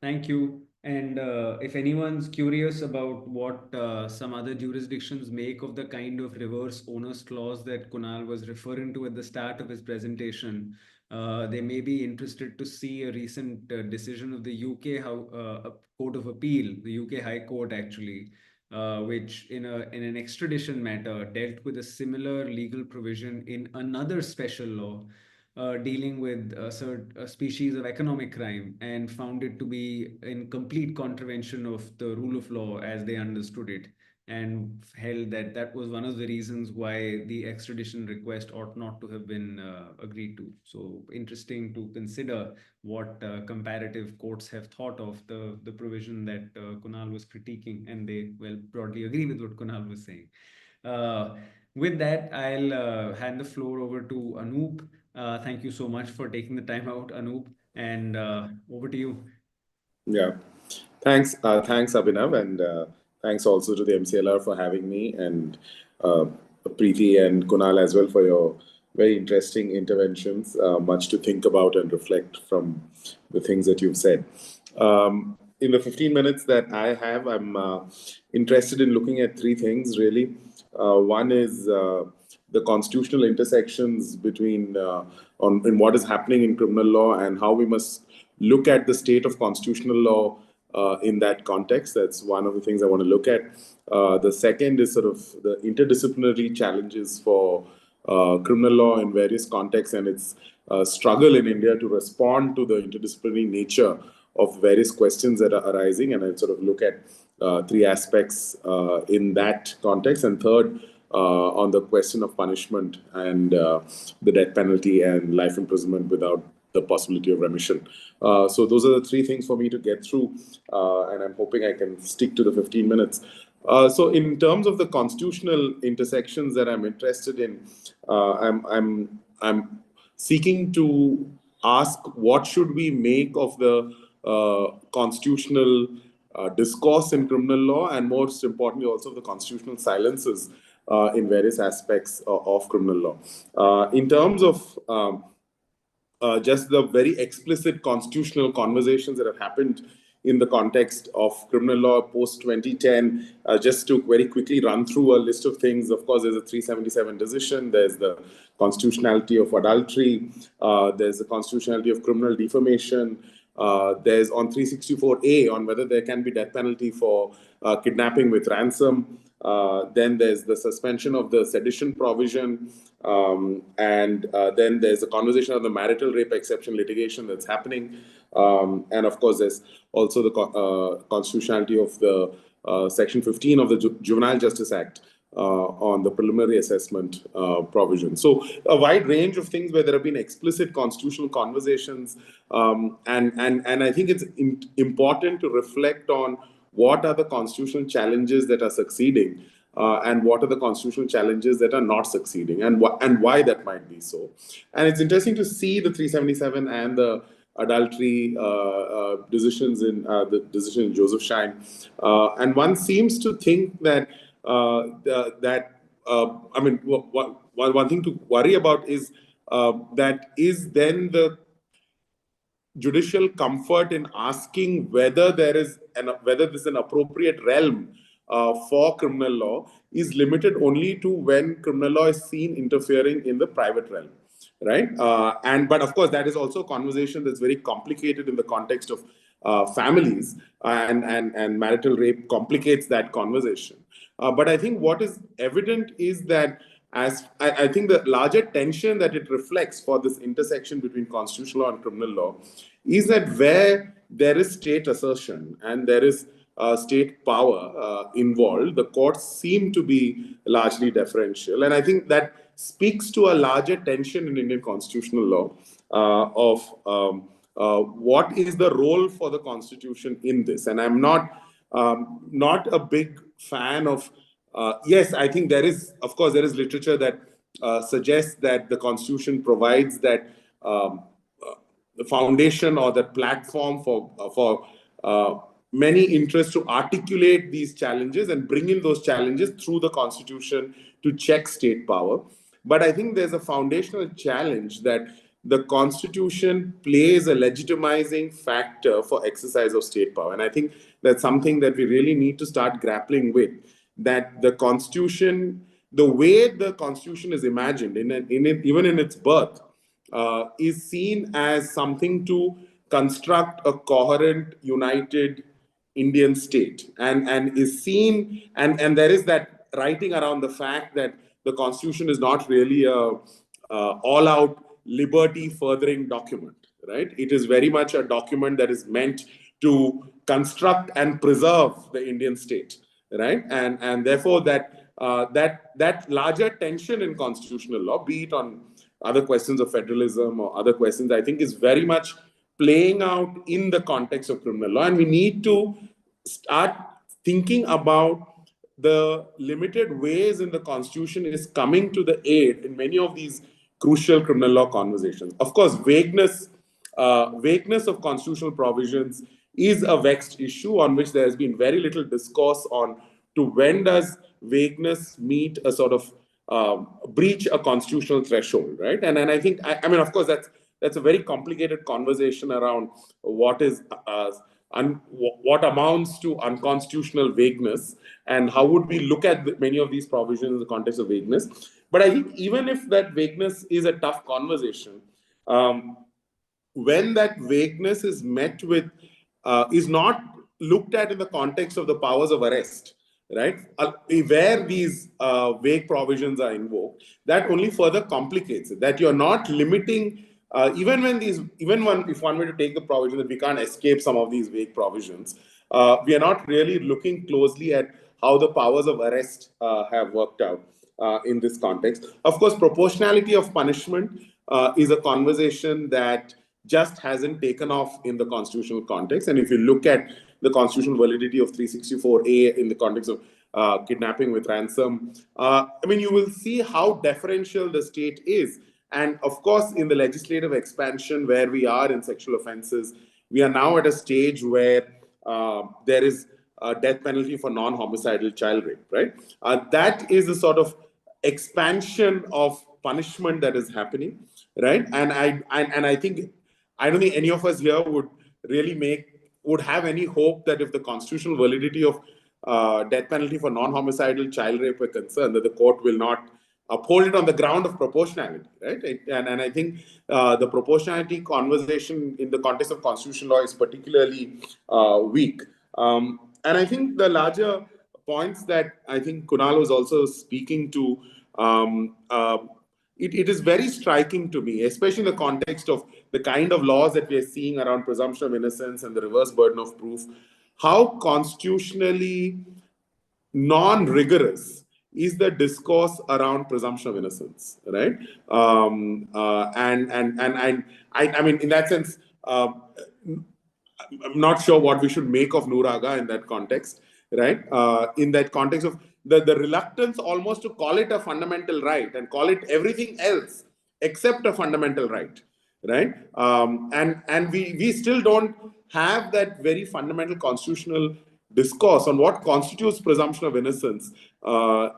Thank you. And if anyone's curious about what some other jurisdictions make of the kind of reverse onus clause that Kunal was referring to at the start of his presentation, they may be interested to see a recent decision of the UK Court of Appeal, the UK High Court actually, which in an extradition matter dealt with a similar legal provision in another special law dealing with a species of economic crime, and found it to be in complete contravention of the rule of law as they understood it, and held that that was one of the reasons why the extradition request ought not to have been agreed to. So interesting to consider what comparative courts have thought of the provision that Kunal was critiquing, and they well broadly agree with what Kunal was saying. Uh, with that, I'll hand the floor over to Anup. Thank you so much for taking the time out, Anup, and over to you. Yeah, thanks, Abhinav, and thanks also to the MCLR for having me, and Preeti and Kunal as well for your very interesting interventions. Much to think about and reflect from the things that you've said. In the 15 minutes that I have, I'm interested in looking at 3 things really. One is the constitutional intersections between in what is happening in criminal law and how we must look at the state of constitutional law in that context. That's one of the things I want to look at. The second is sort of the interdisciplinary challenges for criminal law in various contexts, and its struggle in India to respond to the interdisciplinary nature of various questions that are arising. And I sort of look at 3 aspects in that context. And third, on the question of punishment and the death penalty and life imprisonment without the possibility of remission. So those are the 3 things for me to get through, and I'm hoping I can stick to the 15 minutes. So in terms of the constitutional intersections that I'm interested in, I'm seeking to ask what should we make of the constitutional discourse in criminal law, and most importantly also the constitutional silences in various aspects of criminal law. In terms of just the very explicit constitutional conversations that have happened in the context of criminal law post 2010, just to very quickly run through a list of things. Of course, there's a 377 decision, there's the constitutionality of adultery, there's the constitutionality of criminal defamation, there's on 364A on whether there can be death penalty for kidnapping with ransom. Then there's the suspension of the sedition provision, and then there's a conversation of the marital rape exception litigation that's happening, and of course there's also the constitutionality of the Section 15 of the Juvenile Justice Act, on the preliminary assessment provision. So a wide range of things where there have been explicit constitutional conversations, and I think it's important to reflect on what are the constitutional challenges that are succeeding, and what are the constitutional challenges that are not succeeding, and why that might be so. And it's interesting to see the 377 and the adultery decisions in the decision in Joseph Shine, and one seems to think that I mean, one thing to worry about is that is then the judicial comfort in asking whether whether this is an appropriate realm for criminal law is limited only to when criminal law is seen interfering in the private realm, right? But of course, that is also a conversation that's very complicated in the context of families, and marital rape complicates that conversation. But I think what is evident is that I think the larger tension that it reflects for this intersection between constitutional law and criminal law is that where there is state assertion and there is state power involved, the courts seem to be largely deferential. And I think that speaks to a larger tension in Indian constitutional law of what is the role for the Constitution in this. And I'm not a big fan of yes, I think there is, of course, there is literature that suggests that the Constitution provides that the foundation or the platform for many interests to articulate these challenges and bring in those challenges through the Constitution to check state power. But I think there's a foundational challenge that the Constitution plays a legitimizing factor for exercise of state power. And I think that's something that we really need to start grappling with, that the Constitution, the way the Constitution is imagined, even in its birth, is seen as something to construct a coherent, united Indian state, and is seen, and there is that writing around the fact that the Constitution is not really a all-out liberty-furthering document, right? It is very much a document that is meant to construct and preserve the Indian state, right? And therefore that larger tension in constitutional law, be it on other questions of federalism or other questions, I think is very much playing out in the context of criminal law. And we need to start thinking about the limited ways in the Constitution is coming to the aid in many of these crucial criminal law conversations. Of course, vagueness of constitutional provisions is a vexed issue on which there has been very little discourse on to when does vagueness meet a sort of breach a constitutional threshold, right? And I think, I mean, of course, that's a very complicated conversation around what is what amounts to unconstitutional vagueness, and how would we look at many of these provisions in the context of vagueness. But I think even if that vagueness is a tough conversation, when that vagueness is met with, is not looked at in the context of the powers of arrest, right? Where these vague provisions are invoked, that only further complicates it, that you're not limiting, if one were to take the provision that we can't escape some of these vague provisions, we are not really looking closely at how the powers of arrest have worked out in this context. Of course, proportionality of punishment is a conversation that just hasn't taken off in the constitutional context. And if you look at the constitutional validity of 364A in the context of kidnapping with ransom, I mean, you will see how deferential the state is. And of course, in the legislative expansion where we are in sexual offenses, we are now at a stage where there is a death penalty for non-homicidal child rape, right? That is a sort of expansion of punishment that is happening, right? And I think, I don't think any of us here would have any hope that if the constitutional validity of death penalty for non-homicidal child rape were concerned, that the court will not uphold it on the ground of proportionality, right? And I think the proportionality conversation in the context of constitutional law is particularly weak. And I think the larger points that I think Kunal was also speaking to, it is very striking to me, especially in the context of the kind of laws that we are seeing around presumption of innocence and the reverse burden of proof, how constitutionally non-rigorous is the discourse around presumption of innocence, right? I mean, in that sense, I'm not sure what we should make of Noor Agha in that context, right? In that context of the reluctance almost to call it a fundamental right and call it everything else except a fundamental right, right? And we still don't have that very fundamental constitutional discourse on what constitutes presumption of innocence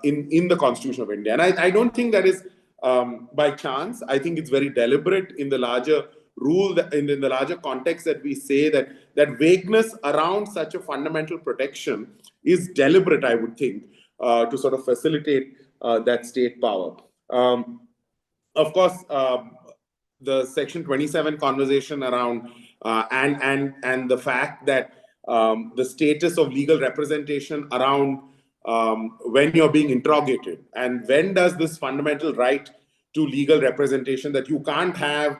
in the Constitution of India. And I don't think that is by chance. I think it's very deliberate in the larger rule, that in the larger context, that we say that vagueness around such a fundamental protection is deliberate, I would think, to sort of facilitate that state power. Of course, the Section 27 conversation around and the fact that the status of legal representation around when you're being interrogated, and when does this fundamental right to legal representation, that you can't have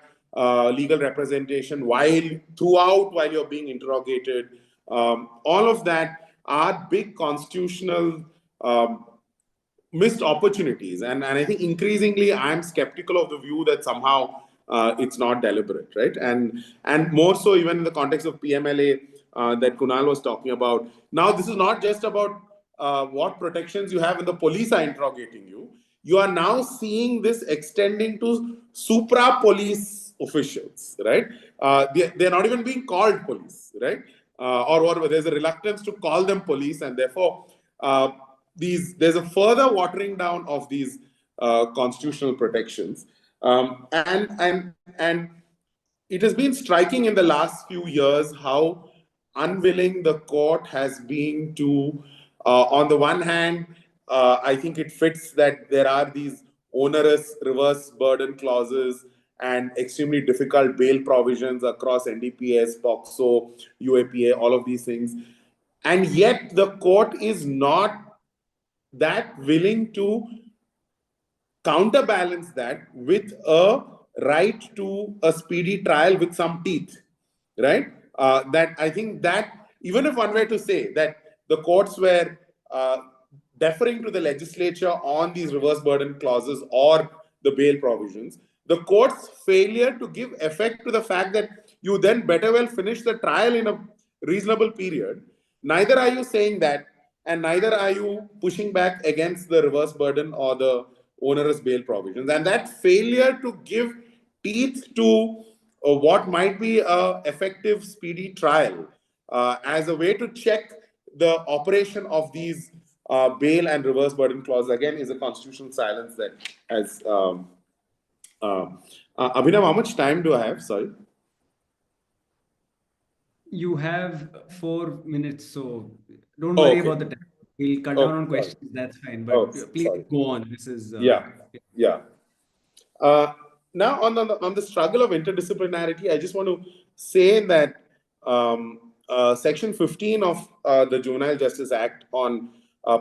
legal representation while you're being interrogated, all of that are big constitutional missed opportunities. And I think increasingly I'm skeptical of the view that somehow it's not deliberate, right? And more so even in the context of PMLA that Kunal was talking about. Now, this is not just about what protections you have when the police are interrogating you. You are now seeing this extending to supra-police officials, right? They're not even being called police, right? Or there's a reluctance to call them police, and therefore there's a further watering down of these constitutional protections, and it has been striking in the last few years how unwilling the court has been to, on the one hand, I think it fits that there are these onerous reverse burden clauses and extremely difficult bail provisions across NDPS, POCSO, UAPA, all of these things. And yet the court is not that willing to counterbalance that with a right to a speedy trial with some teeth, right? That I think that even if one were to say that the courts were deferring to the legislature on these reverse burden clauses or the bail provisions, the court's failure to give effect to the fact that you then better well finish the trial in a reasonable period, neither are you saying that, and neither are you pushing back against the reverse burden or the onerous bail provisions. And that failure to give teeth to what might be an effective speedy trial as a way to check the operation of these bail and reverse burden clause, again, is a constitutional silence that has... Abhinav, how much time do I have? Sorry. You have 4 minutes, so don't worry about the time. We'll cut down on questions. That's fine. But please go on. This is yeah. Now, on the struggle of interdisciplinarity, I just want to say that Section 15 of the Juvenile Justice Act on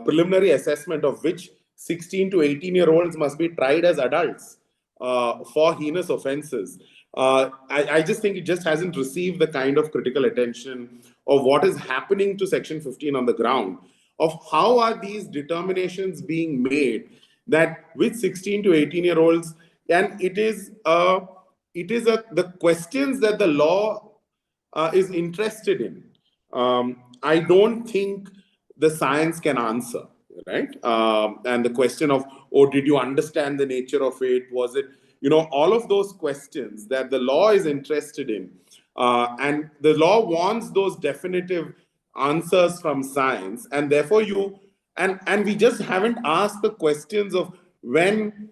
preliminary assessment of which 16 to 18-year-olds must be tried as adults for heinous offenses. I just think it just hasn't received the kind of critical attention of what is happening to Section 15 on the ground, of how are these determinations being made that with 16 to 18-year-olds, and it is the questions that the law is interested in. I don't think the science can answer, right? And the question of, did you understand the nature of it? Was it, all of those questions that the law is interested in. And the law wants those definitive answers from science. And therefore and we just haven't asked the questions of when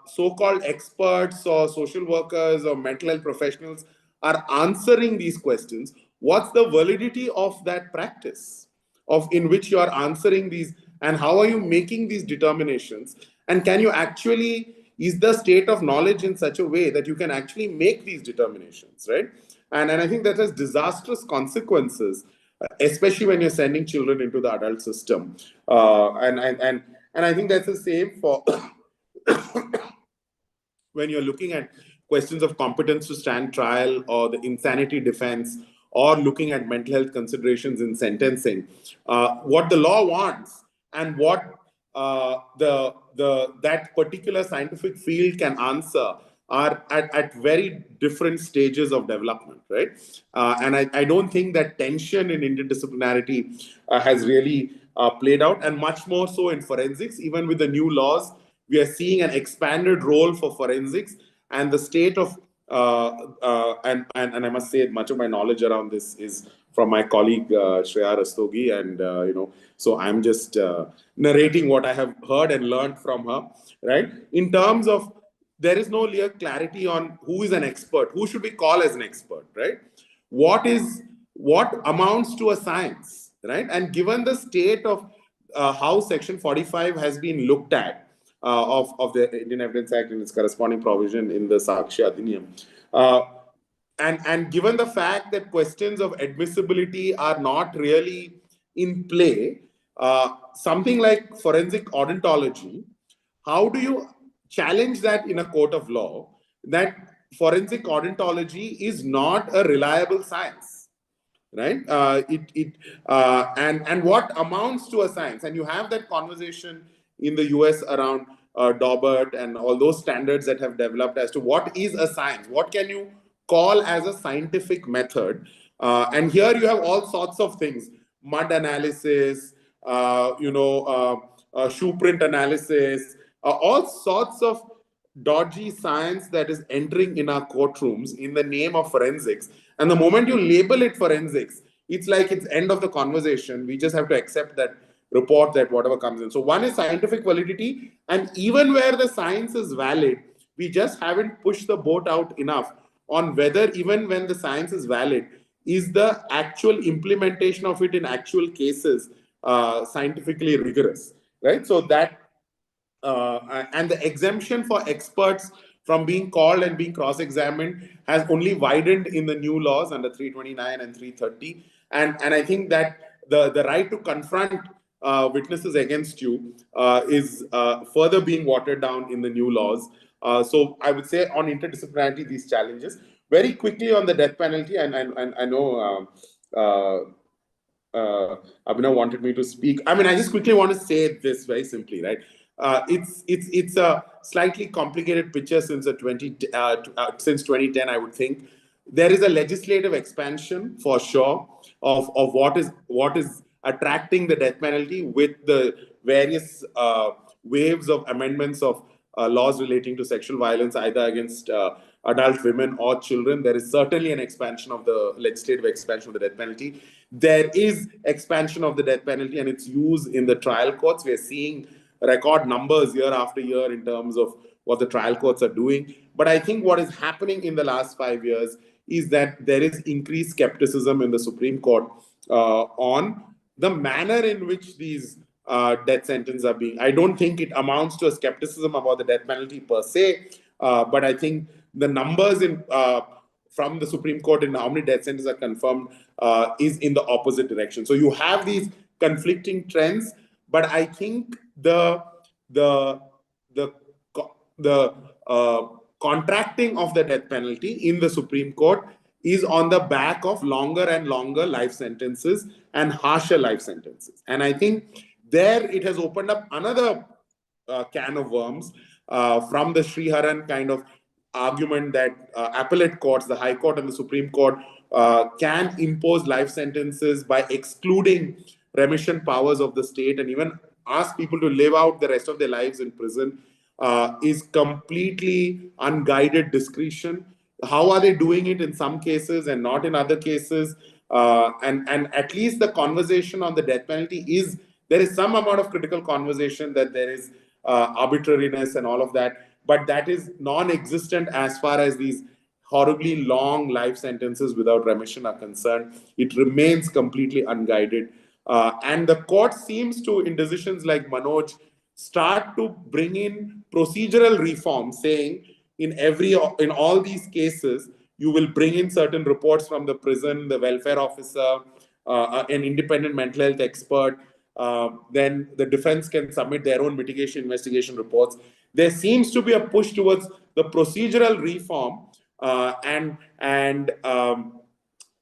so-called experts or social workers or mental health professionals are answering these questions, what's the validity of that practice in which you are answering these, and how are you making these determinations? And can you actually, is the state of knowledge in such a way that you can actually make these determinations, right? And I think that has disastrous consequences, especially when you're sending children into the adult system. And I think that's the same for when you're looking at questions of competence to stand trial or the insanity defense, or looking at mental health considerations in sentencing. What the law wants and what that particular scientific field can answer are at very different stages of development, right? And I don't think that tension in interdisciplinarity has really played out, and much more so in forensics. Even with the new laws, we are seeing an expanded role for forensics, and the state of and I must say much of my knowledge around this is from my colleague Shreya Rastogi, and so I'm just narrating what I have heard and learned from her, right? In terms of, there is no clear clarity on who is an expert, who should we call as an expert, right? What amounts to a science, right? And given the state of how Section 45 has been looked at of the Indian Evidence Act and its corresponding provision in the Sakshi Adhiniyam, and given the fact that questions of admissibility are not really in play, something like forensic odontology, how do you challenge that in a court of law, that forensic odontology is not a reliable science, right? And what amounts to a science? And you have that conversation in the US around Daubert and all those standards that have developed as to what is a science, what can you call as a scientific method. And here you have all sorts of things: mud analysis, shoe print analysis, all sorts of dodgy science that is entering in our courtrooms in the name of forensics. And the moment you label it forensics, it's like it's end of the conversation. We just have to accept that report, that whatever comes in. So one is scientific validity, and even where the science is valid, we just haven't pushed the boat out enough on whether, even when the science is valid, is the actual implementation of it in actual cases scientifically rigorous, right? So that and the exemption for experts from being called and being cross-examined has only widened in the new laws under 329 and 330. And I think that the right to confront witnesses against you is further being watered down in the new laws. So I would say on interdisciplinarity, these challenges. Very quickly on the death penalty, and I know Abhinav wanted me to speak. I mean, I just quickly want to say this very simply, right? It's a slightly complicated picture since since 2010, I would think. There is a legislative expansion for sure of what is attracting the death penalty with the various waves of amendments of laws relating to sexual violence, either against adult women or children. There is certainly an expansion of the legislative expansion of the death penalty. There is expansion of the death penalty and its use in the trial courts. We are seeing record numbers year after year in terms of what the trial courts are doing. But I think what is happening in the last 5 years is that there is increased skepticism in the Supreme Court on the manner in which these death sentences are being. I don't think it amounts to a skepticism about the death penalty per se, but I think the numbers from the Supreme Court in how many death sentences are confirmed is in the opposite direction. So you have these conflicting trends, but I think the contracting of the death penalty in the Supreme Court is on the back of longer and longer life sentences and harsher life sentences. And I think there it has opened up another can of worms from the Sriharan kind of argument that appellate courts, the High Court and the Supreme Court, can impose life sentences by excluding remission powers of the state and even ask people to live out the rest of their lives in prison is completely unguided discretion. How are they doing it in some cases and not in other cases? And at least the conversation on the death penalty is, there is some amount of critical conversation that there is arbitrariness and all of that, but that is non-existent as far as these horribly long life sentences without remission are concerned. It remains completely unguided. And the court seems to, in decisions like Manoj, start to bring in procedural reform, saying in all these cases, you will bring in certain reports from the prison, the welfare officer, an independent mental health expert. Then the defense can submit their own mitigation investigation reports. There seems to be a push towards the procedural reform,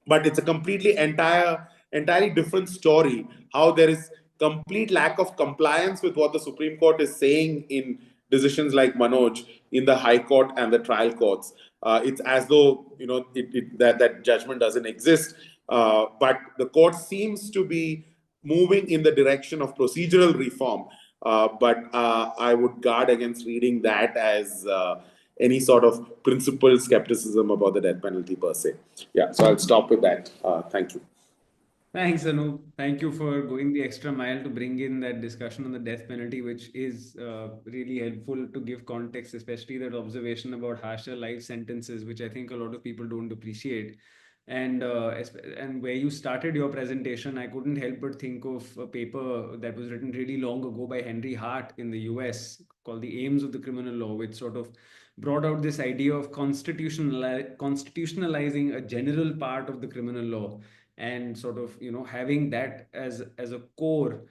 but it's a entirely different story. How there is complete lack of compliance with what the Supreme Court is saying in decisions like Manoj in the High Court and the trial courts. It's as though that judgment doesn't exist. But the court seems to be moving in the direction of procedural reform. But I would guard against reading that as any sort of principled skepticism about the death penalty per se. Yeah, so I'll stop with that. Thank you. Thanks, Anup. Thank you for going the extra mile to bring in that discussion on the death penalty, which is really helpful to give context, especially that observation about harsher life sentences, which I think a lot of people don't appreciate. And where you started your presentation, I couldn't help but think of a paper that was written really long ago by Henry Hart in the US called The Aims of the Criminal Law, which sort of brought out this idea of constitutionalizing a general part of the criminal law and sort of having that as a core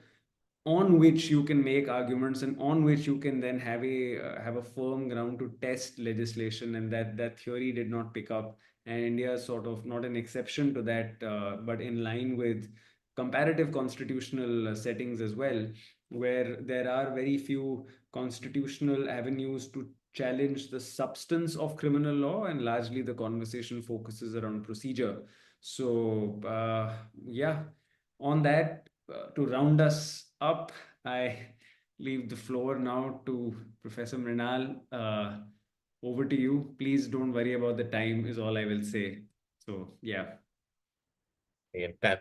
on which you can make arguments and on which you can then have a firm ground to test legislation, and that theory did not pick up, and India is sort of not an exception to that, but in line with comparative constitutional settings as well, where there are very few constitutional avenues to challenge the substance of criminal law, and largely the conversation focuses around procedure. So, yeah, on that, to round us up, I leave the floor now to Professor Mrinal. Over to you. Please don't worry about the time, is all I will say. So, yeah.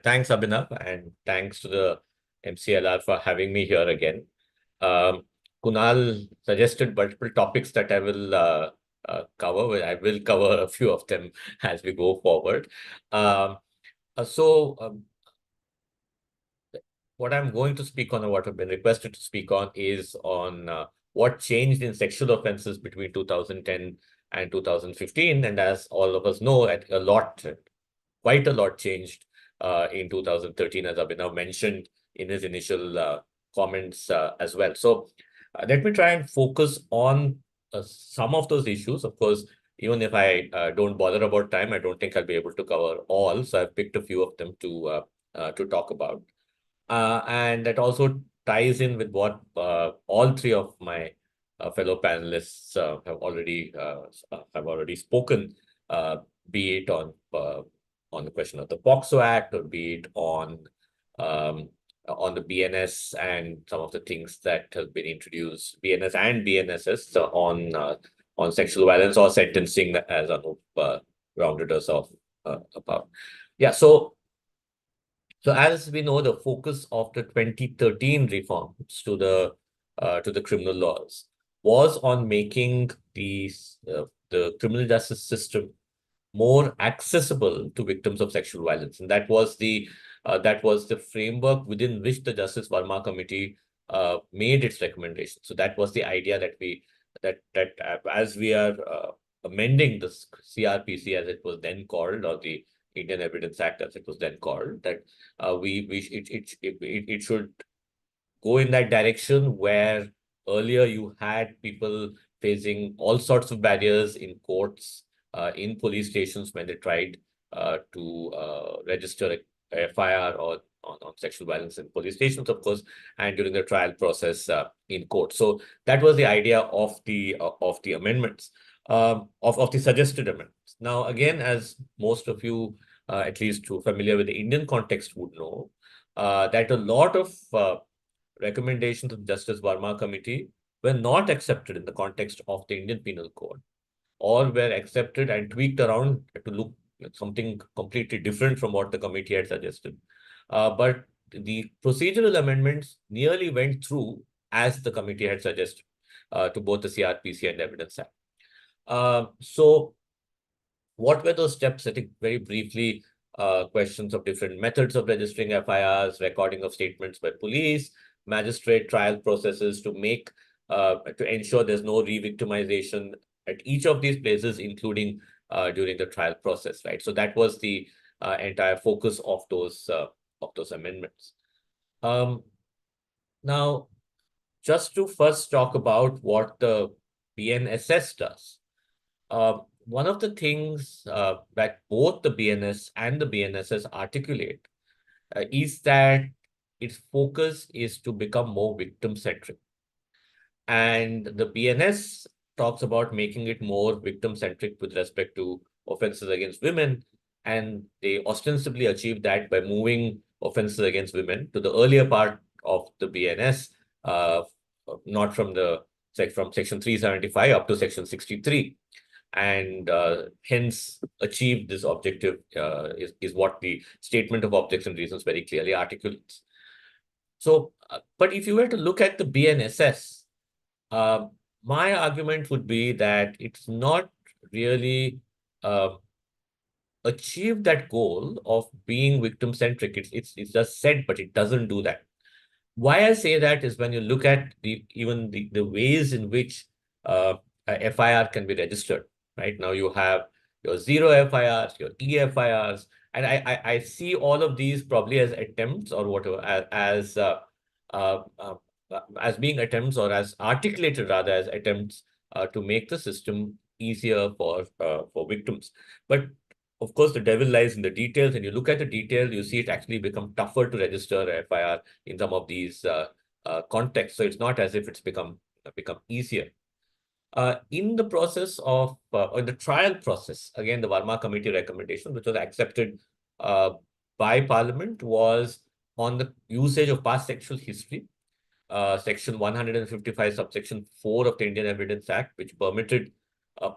Thanks, Abhinav, and thanks to the MCLR for having me here again. Kunal suggested multiple topics that I will cover. I will cover a few of them as we go forward. What I'm going to speak on, or what I've been requested to speak on, is on what changed in sexual offenses between 2010 and 2015. And as all of us know, quite a lot changed in 2013, as Abhinav mentioned in his initial comments as well. So let me try and focus on some of those issues. Of course, even if I don't bother about time, I don't think I'll be able to cover all. So I've picked a few of them to talk about. And that also ties in with what all three of my fellow panelists have already spoken, be it on the question of the POXO Act, or be it on the BNS and some of the things that have been introduced, BNS and BNSS, on sexual violence or sentencing, as Anup rounded us off about. Yeah, so as we know, the focus of the 2013 reforms to the criminal laws was on making the criminal justice system more accessible to victims of sexual violence, and that was the framework within which the Justice Verma Committee made its recommendation. So that was the idea that as we are amending the CRPC, as it was then called, or the Indian Evidence Act, as it was then called, that it should go in that direction, where earlier you had people facing all sorts of barriers in courts, in police stations, when they tried to register a FIR or on sexual violence in police stations, of course, and during the trial process in court. So that was the idea of the amendments, of the suggested amendments. Now, again, as most of you, at least who are familiar with the Indian context, would know, that a lot of recommendations of Justice Verma Committee were not accepted in the context of the Indian Penal Code, or were accepted and tweaked around to look like something completely different from what the committee had suggested. But the procedural amendments nearly went through as the committee had suggested to both the CRPC and Evidence Act. So what were those steps? I think very briefly, questions of different methods of registering FIRs, recording of statements by police, magistrate trial processes to ensure there's no re-victimization at each of these places, including during the trial process, right? So that was the entire focus of those amendments. Now, just to first talk about what the BNSS does. One of the things that both the BNS and the BNSS articulate is that its focus is to become more victim-centric. And the BNS talks about making it more victim-centric with respect to offenses against women. And they ostensibly achieve that by moving offenses against women to the earlier part of the BNS, not from section 375 up to section 63. And hence achieve this objective is what the statement of objects and reasons very clearly articulates. So, but if you were to look at the BNSS, my argument would be that it's not really achieved that goal of being victim-centric. It's just said, but it doesn't do that. Why I say that is when you look at even the ways in which a FIR can be registered. Right now, you have your zero FIRs, your EFIRs, and I see all of these probably as attempts or whatever as being attempts, or as articulated rather as attempts to make the system easier for victims. But of course, the devil lies in the details. And you look at the detail, you see it actually become tougher to register a FIR in some of these contexts. So it's not as if it's become easier. In the process of, in the trial process, again, the Verma Committee recommendation, which was accepted by Parliament, was on the usage of past sexual history. Section 155, subsection 4 of the Indian Evidence Act, which permitted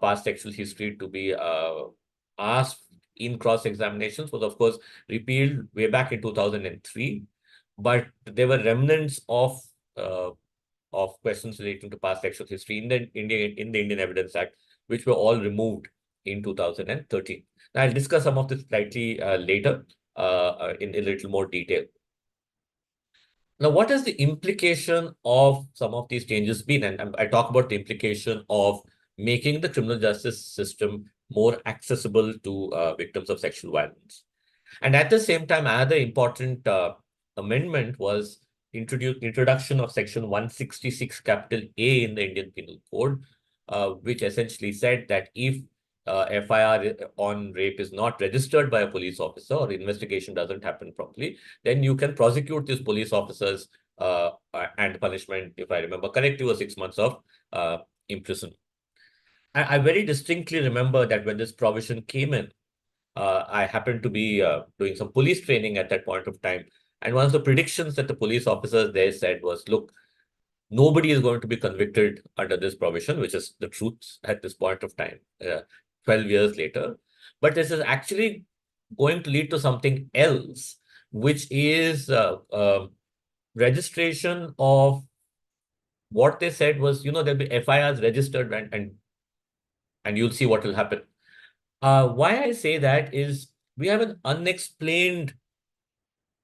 past sexual history to be asked in cross-examinations, was of course repealed way back in 2003. But there were remnants of questions relating to past sexual history in the Indian Evidence Act, which were all removed in 2013. Now, I'll discuss some of this slightly later in a little more detail. Now, what has the implication of some of these changes been? And I talk about the implication of making the criminal justice system more accessible to victims of sexual violence. And at the same time, another important amendment was introduction of section 166 capital A in the Indian Penal Code, which essentially said that if FIR on rape is not registered by a police officer, or investigation doesn't happen properly, then you can prosecute these police officers, and punishment, if I remember correctly, was 6 months of imprisonment. I very distinctly remember that when this provision came in, I happened to be doing some police training at that point of time. And one of the predictions that the police officers there said was, look, nobody is going to be convicted under this provision, which is the truth at this point of time, 12 years later. But this is actually going to lead to something else, which is registration of what they said was, there'll be FIRs registered and you'll see what will happen. Why I say that is we have an unexplained,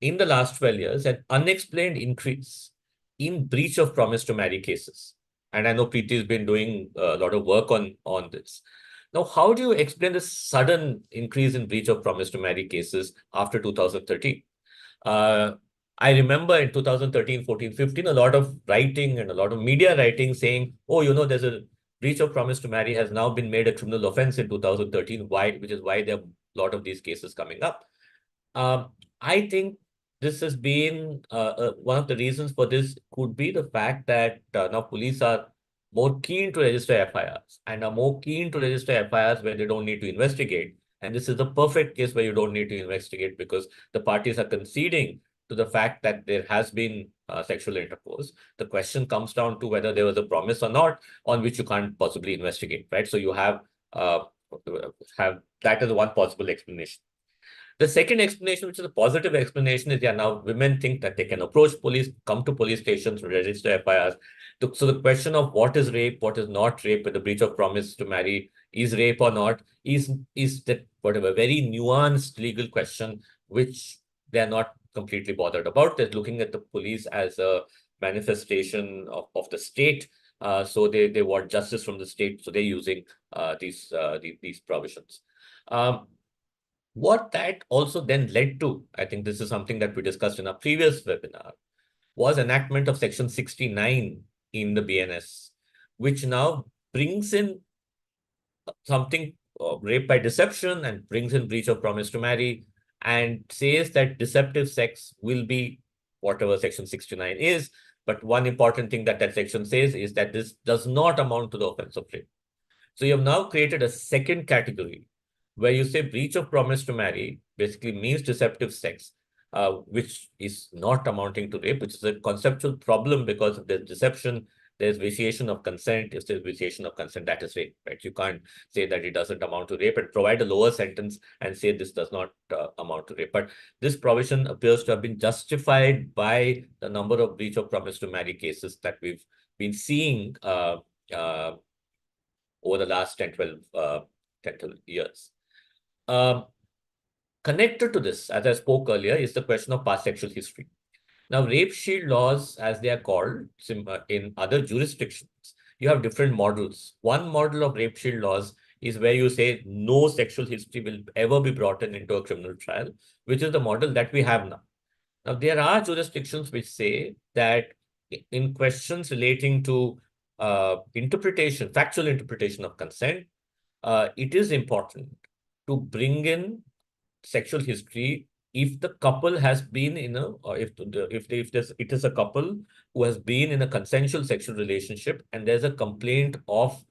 in the last 12 years, an unexplained increase in breach of promise to marry cases. And I know Preeti has been doing a lot of work on this. Now, how do you explain this sudden increase in breach of promise to marry cases after 2013? I remember in 2013, 14, 15, a lot of writing and a lot of media writing saying, oh, there's a breach of promise to marry has now been made a criminal offense in 2013, which is why there are a lot of these cases coming up. I think this has been one of the reasons for this could be the fact that now police are more keen to register FIRs and are more keen to register FIRs where they don't need to investigate. And this is the perfect case where you don't need to investigate because the parties are conceding to the fact that there has been sexual intercourse. The question comes down to whether there was a promise or not, on which you can't possibly investigate, right? So you have that as one possible explanation. The second explanation, which is a positive explanation, is now women think that they can approach police, come to police stations, register FIRs. So the question of what is rape, what is not rape, with the breach of promise to marry, is rape or not, is that whatever very nuanced legal question, which they're not completely bothered about. They're looking at the police as a manifestation of the state. So they want justice from the state. So they're using these provisions. What that also then led to, I think this is something that we discussed in our previous webinar, was enactment of section 69 in the BNS, which now brings in something rape by deception and brings in breach of promise to marry and says that deceptive sex will be whatever Section 69 is. But one important thing that section says is that this does not amount to the offense of rape. So you have now created a second category where you say breach of promise to marry basically means deceptive sex, which is not amounting to rape, which is a conceptual problem because if there's deception, there's vitiation of consent. If there's vitiation of consent, that is rape, right? You can't say that it doesn't amount to rape and provide a lower sentence and say this does not amount to rape. But this provision appears to have been justified by the number of breach of promise to marry cases that we've been seeing over the last 10, 12 years. Connected to this, as I spoke earlier, is the question of past sexual history. Now, rape shield laws, as they are called in other jurisdictions, you have different models. One model of rape shield laws is where you say no sexual history will ever be brought into a criminal trial, which is the model that we have now. Now, there are jurisdictions which say that in questions relating to interpretation, factual interpretation of consent, it is important to bring in sexual history if the couple has been in a, or if it is a couple who has been in a consensual sexual relationship and there's a complaint of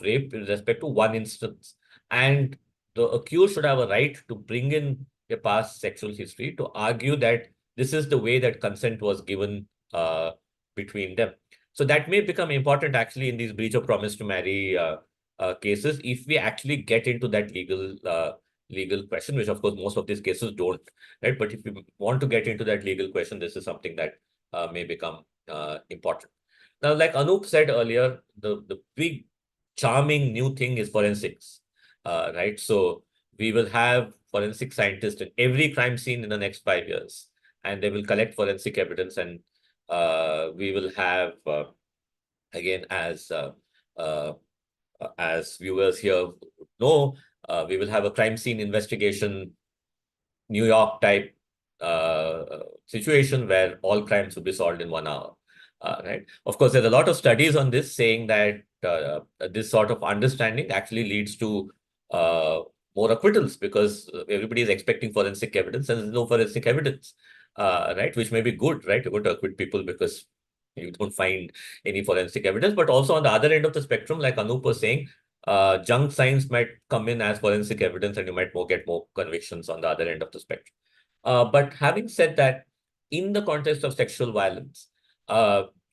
rape with respect to one instance, and the accused should have a right to bring in a past sexual history to argue that this is the way that consent was given between them. So that may become important actually in these breach of promise to marry cases if we actually get into that legal question, which of course most of these cases don't, right? But if we want to get into that legal question, this is something that may become important. Now, like Anup said earlier, the big charming new thing is forensics, right? So we will have forensic scientists in every crime scene in the next 5 years, and they will collect forensic evidence, and we will have, again, as viewers here know, we will have a crime scene investigation, New York type situation where all crimes will be solved in 1 hour, right? Of course, there's a lot of studies on this saying that this sort of understanding actually leads to more acquittals because everybody is expecting forensic evidence and there's no forensic evidence, right? Which may be good, right? You're going to acquit people because you don't find any forensic evidence. But also on the other end of the spectrum, like Anup was saying, junk science might come in as forensic evidence and you might get more convictions on the other end of the spectrum. But having said that, in the context of sexual violence,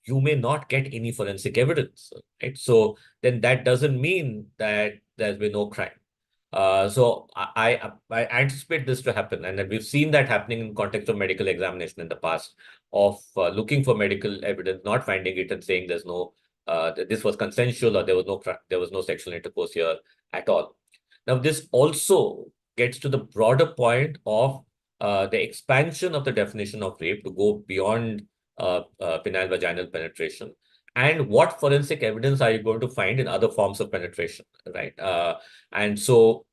you may not get any forensic evidence, right? So then that doesn't mean that there's been no crime. So I anticipate this to happen, and we've seen that happening in context of medical examination in the past, of looking for medical evidence, not finding it, and saying there's no this was consensual or there was no sexual intercourse here at all. Now, this also gets to the broader point of the expansion of the definition of rape to go beyond penile vaginal penetration. And what forensic evidence are you going to find in other forms of penetration, right? And so,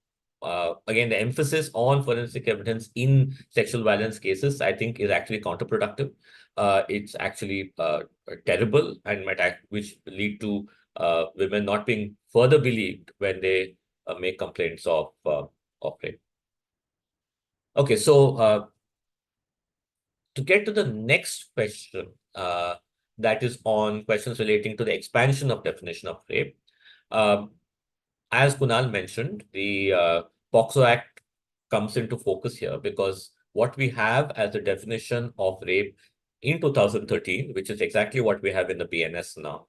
again, the emphasis on forensic evidence in sexual violence cases, I think, is actually counterproductive. It's actually terrible and which lead to women not being further believed when they make complaints of rape. Okay, so to get to the next question, that is on questions relating to the expansion of definition of rape. As Kunal mentioned, the POCSO Act comes into focus here because what we have as the definition of rape in 2013, which is exactly what we have in the BNS now,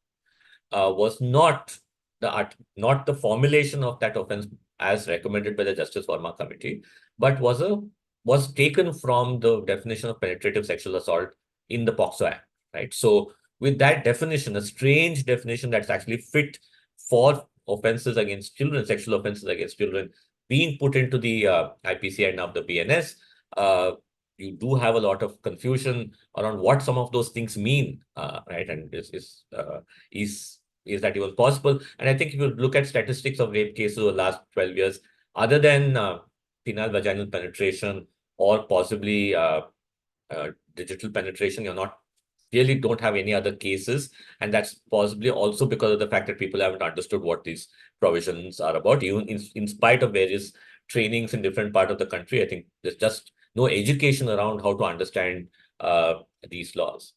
was not the formulation of that offense as recommended by the Justice Verma Committee, but was taken from the definition of penetrative sexual assault in the POCSO Act, right? So with that definition, a strange definition that's actually fit for offenses against children, sexual offenses against children, being put into the IPC and now the BNS, you do have a lot of confusion around what some of those things mean, right? And is that even possible? And I think if you look at statistics of rape cases over the last 12 years, other than penile vaginal penetration or possibly digital penetration, you're not really don't have any other cases. And that's possibly also because of the fact that people haven't understood what these provisions are about. Even in spite of various trainings in different parts of the country, I think there's just no education around how to understand these laws.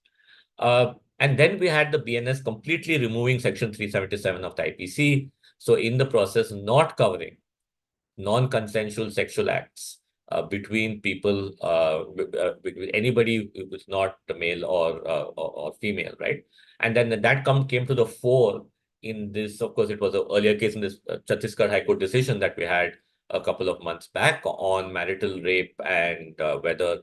And then we had the BNS completely removing Section 377 of the IPC. So in the process, not covering non-consensual sexual acts between people, with anybody who's not the male or female, right? And then that came to the fore in this. Of course, it was an earlier case in this Chhattisgarh High Court decision that we had a couple of months back on marital rape and whether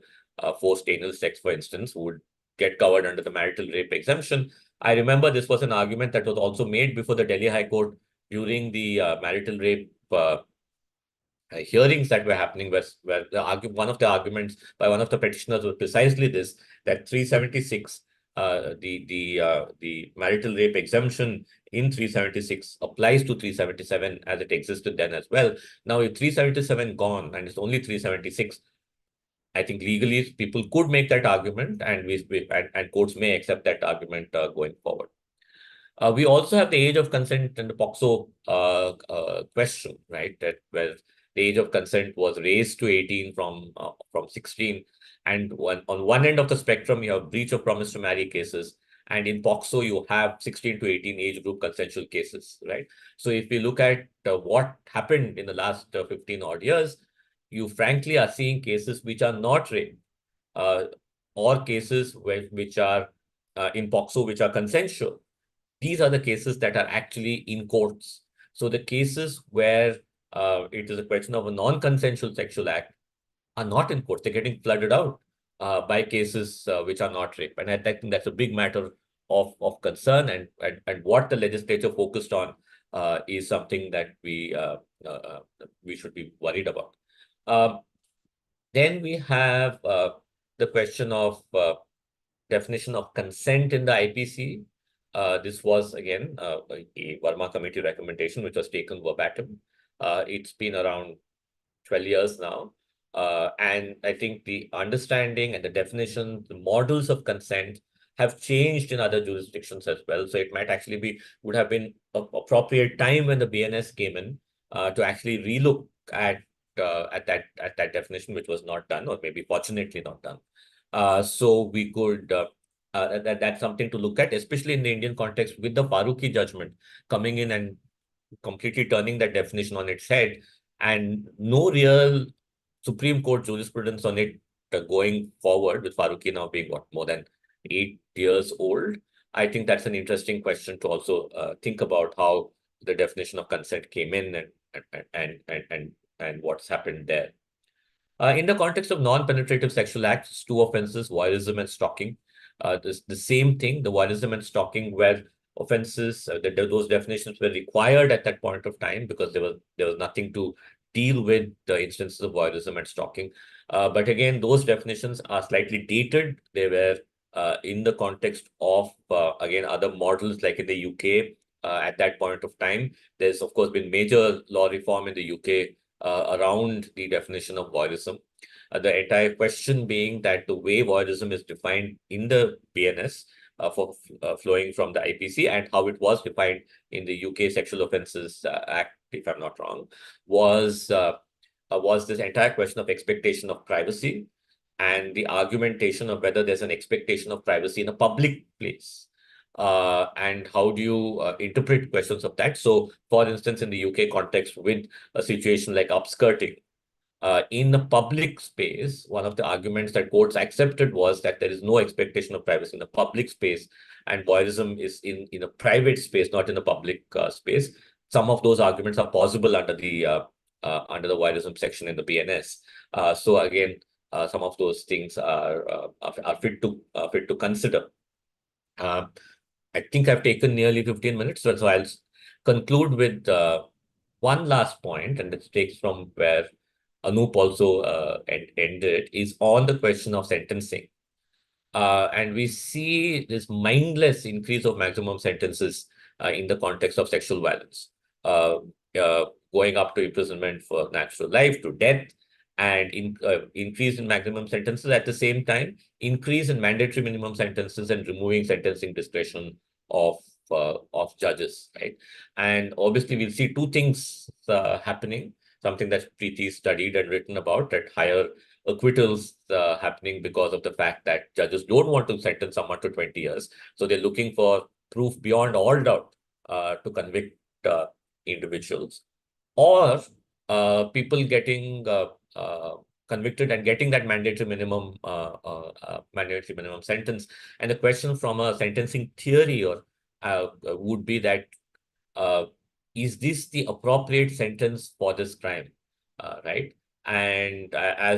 forced anal sex, for instance, would get covered under the marital rape exemption. I remember this was an argument that was also made before the Delhi High Court during the marital rape hearings that were happening, where one of the arguments by one of the petitioners was precisely this, that 376, the marital rape exemption in 376 applies to 377 as it existed then as well. Now, if 377 gone and it's only 376, I think legally people could make that argument, and and courts may accept that argument going forward. We also have the age of consent and the POCSO question, right? That where the age of consent was raised to 18 from 16, and on one end of the spectrum you have breach of promise to marry cases, and in POCSO you have 16 to 18 age group consensual cases, right? So if we look at what happened in the last 15 odd years, you frankly are seeing cases which are not rape, or cases which are in POCSO which are consensual. These are the cases that are actually in courts. So the cases where it is a question of a non-consensual sexual act are not in courts. They're getting flooded out by cases which are not rape. And I think that's a big matter of concern. And what the legislature focused on is something that we should be worried about. Then we have the question of definition of consent in the IPC. This was, again, a Verma committee recommendation, which was taken verbatim. It's been around 12 years now. And I think the understanding and the definition, the models of consent have changed in other jurisdictions as well. So it might actually would have been an appropriate time when the BNS came in to actually relook at that definition, which was not done, or maybe fortunately not done. So we could that's something to look at, especially in the Indian context, with the Farooqi judgment coming in and completely turning that definition on its head, and no real Supreme Court jurisprudence on it going forward, with Farooqi now being more than 8 years old. I think that's an interesting question to also think about, how the definition of consent came in and what's happened there. In the context of non-penetrative sexual acts, two offenses, voyeurism and stalking, the same thing, the voyeurism and stalking were offenses, those definitions were required at that point of time because there was nothing to deal with the instances of voyeurism and stalking. But again, those definitions are slightly dated. They were in the context of, again, other models like in the UK at that point of time. There's, of course, been major law reform in the UK around the definition of voyeurism. The entire question being that the way voyeurism is defined in the BNS flowing from the IPC and how it was defined in the UK Sexual Offences Act, if I'm not wrong, was this entire question of expectation of privacy and the argumentation of whether there's an expectation of privacy in a public place. And how do you interpret questions of that? So, for instance, in the UK context, with a situation like upskirting, in the public space, one of the arguments that courts accepted was that there is no expectation of privacy in the public space, and voyeurism is in a private space, not in a public space. Some of those arguments are possible under the voyeurism section in the BNS. So again, some of those things are fit to consider. I think I've taken nearly 15 minutes, so I'll conclude with one last point, and it takes from where Anup also ended, is on the question of sentencing. And we see this mindless increase of maximum sentences in the context of sexual violence, going up to imprisonment for natural life, to death, and increase in maximum sentences at the same time, increase in mandatory minimum sentences and removing sentencing discretion of judges, right? And obviously we'll see two things happening, something that Preeti studied and written about, that higher acquittals happening because of the fact that judges don't want to sentence someone to 20 years. So they're looking for proof beyond all doubt to convict individuals, or people getting convicted and getting that mandatory minimum sentence. And the question from a sentencing theory or would be that is this the appropriate sentence for this crime, right? And I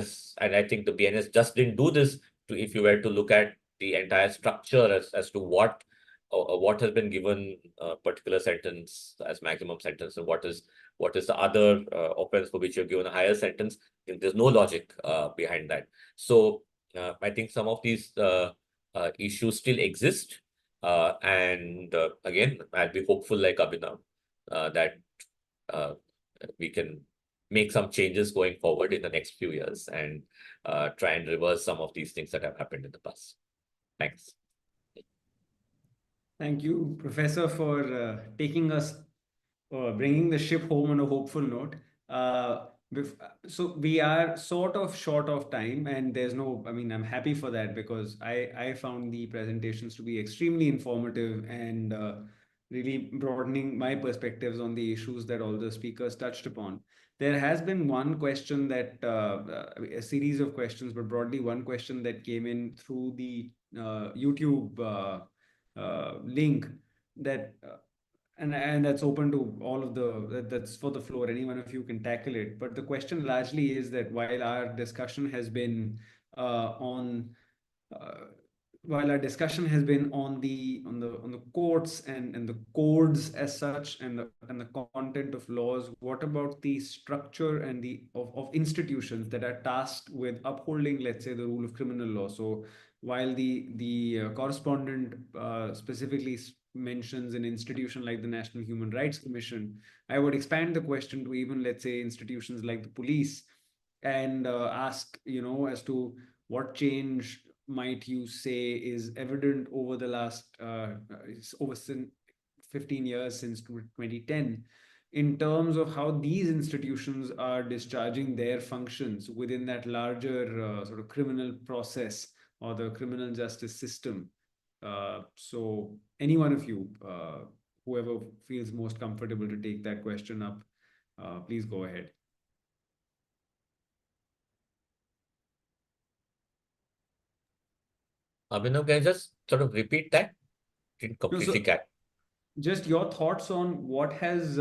think the BNS just didn't do this. If you were to look at the entire structure as to what has been given a particular sentence as maximum sentence, and what is the other offense for which you're given a higher sentence, there's no logic behind that. So I think some of these issues still exist. And again, I'd be hopeful like Abhinav that we can make some changes going forward in the next few years and try and reverse some of these things that have happened in the past. Thanks. Thank you, Professor, for taking us, bringing the ship home on a hopeful note. So we are sort of short of time, and there's no, I mean, I'm happy for that because I found the presentations to be extremely informative and really broadening my perspectives on the issues that all the speakers touched upon. There has been one question that, a series of questions, but broadly one question that came in through the YouTube link that and that's open to all of that's for the floor. Any one of you can tackle it. But the question largely is that while our discussion has been on the courts and the codes as such and the content of laws, what about the structure and of institutions that are tasked with upholding, let's say, the rule of criminal law? So while the correspondent specifically mentions an institution like the National Human Rights Commission, I would expand the question to even, let's say, institutions like the police and ask, as to what change might you say is evident over the last over 15 years since 2010 in terms of how these institutions are discharging their functions within that larger sort of criminal process or the criminal justice system. So any one of you, whoever feels most comfortable to take that question up, please go ahead. Abhinav, can you just sort of repeat that? Didn't completely get. Just your thoughts on what has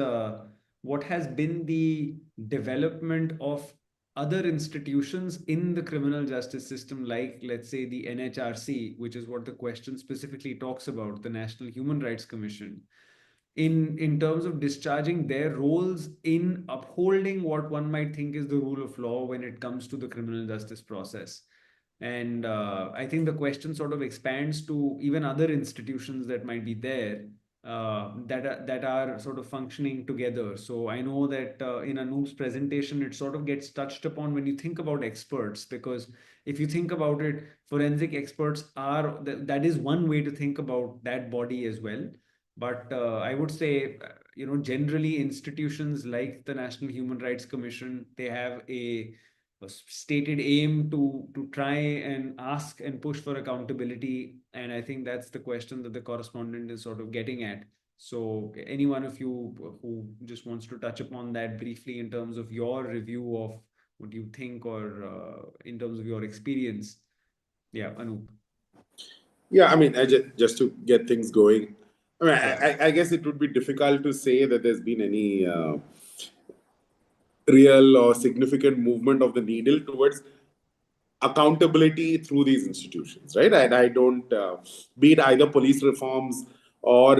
been the development of other institutions in the criminal justice system, like, let's say, the NHRC, which is what the question specifically talks about, the National Human Rights Commission, in terms of discharging their roles in upholding what one might think is the rule of law when it comes to the criminal justice process. And I think the question sort of expands to even other institutions that might be there that are sort of functioning together. So I know that in Anup's presentation, it sort of gets touched upon when you think about experts, because if you think about it, forensic experts are, that is one way to think about that body as well. But I would say, generally institutions like the National Human Rights Commission, they have a stated aim to try and ask and push for accountability. And I think that's the question that the correspondent is sort of getting at. So any one of you who just wants to touch upon that briefly in terms of your review of what you think, or in terms of your experience. Yeah, Anup. Yeah, I mean, just to get things going, I mean, I guess it would be difficult to say that there's been any real or significant movement of the needle towards accountability through these institutions, right? And I don't, be it either police reforms or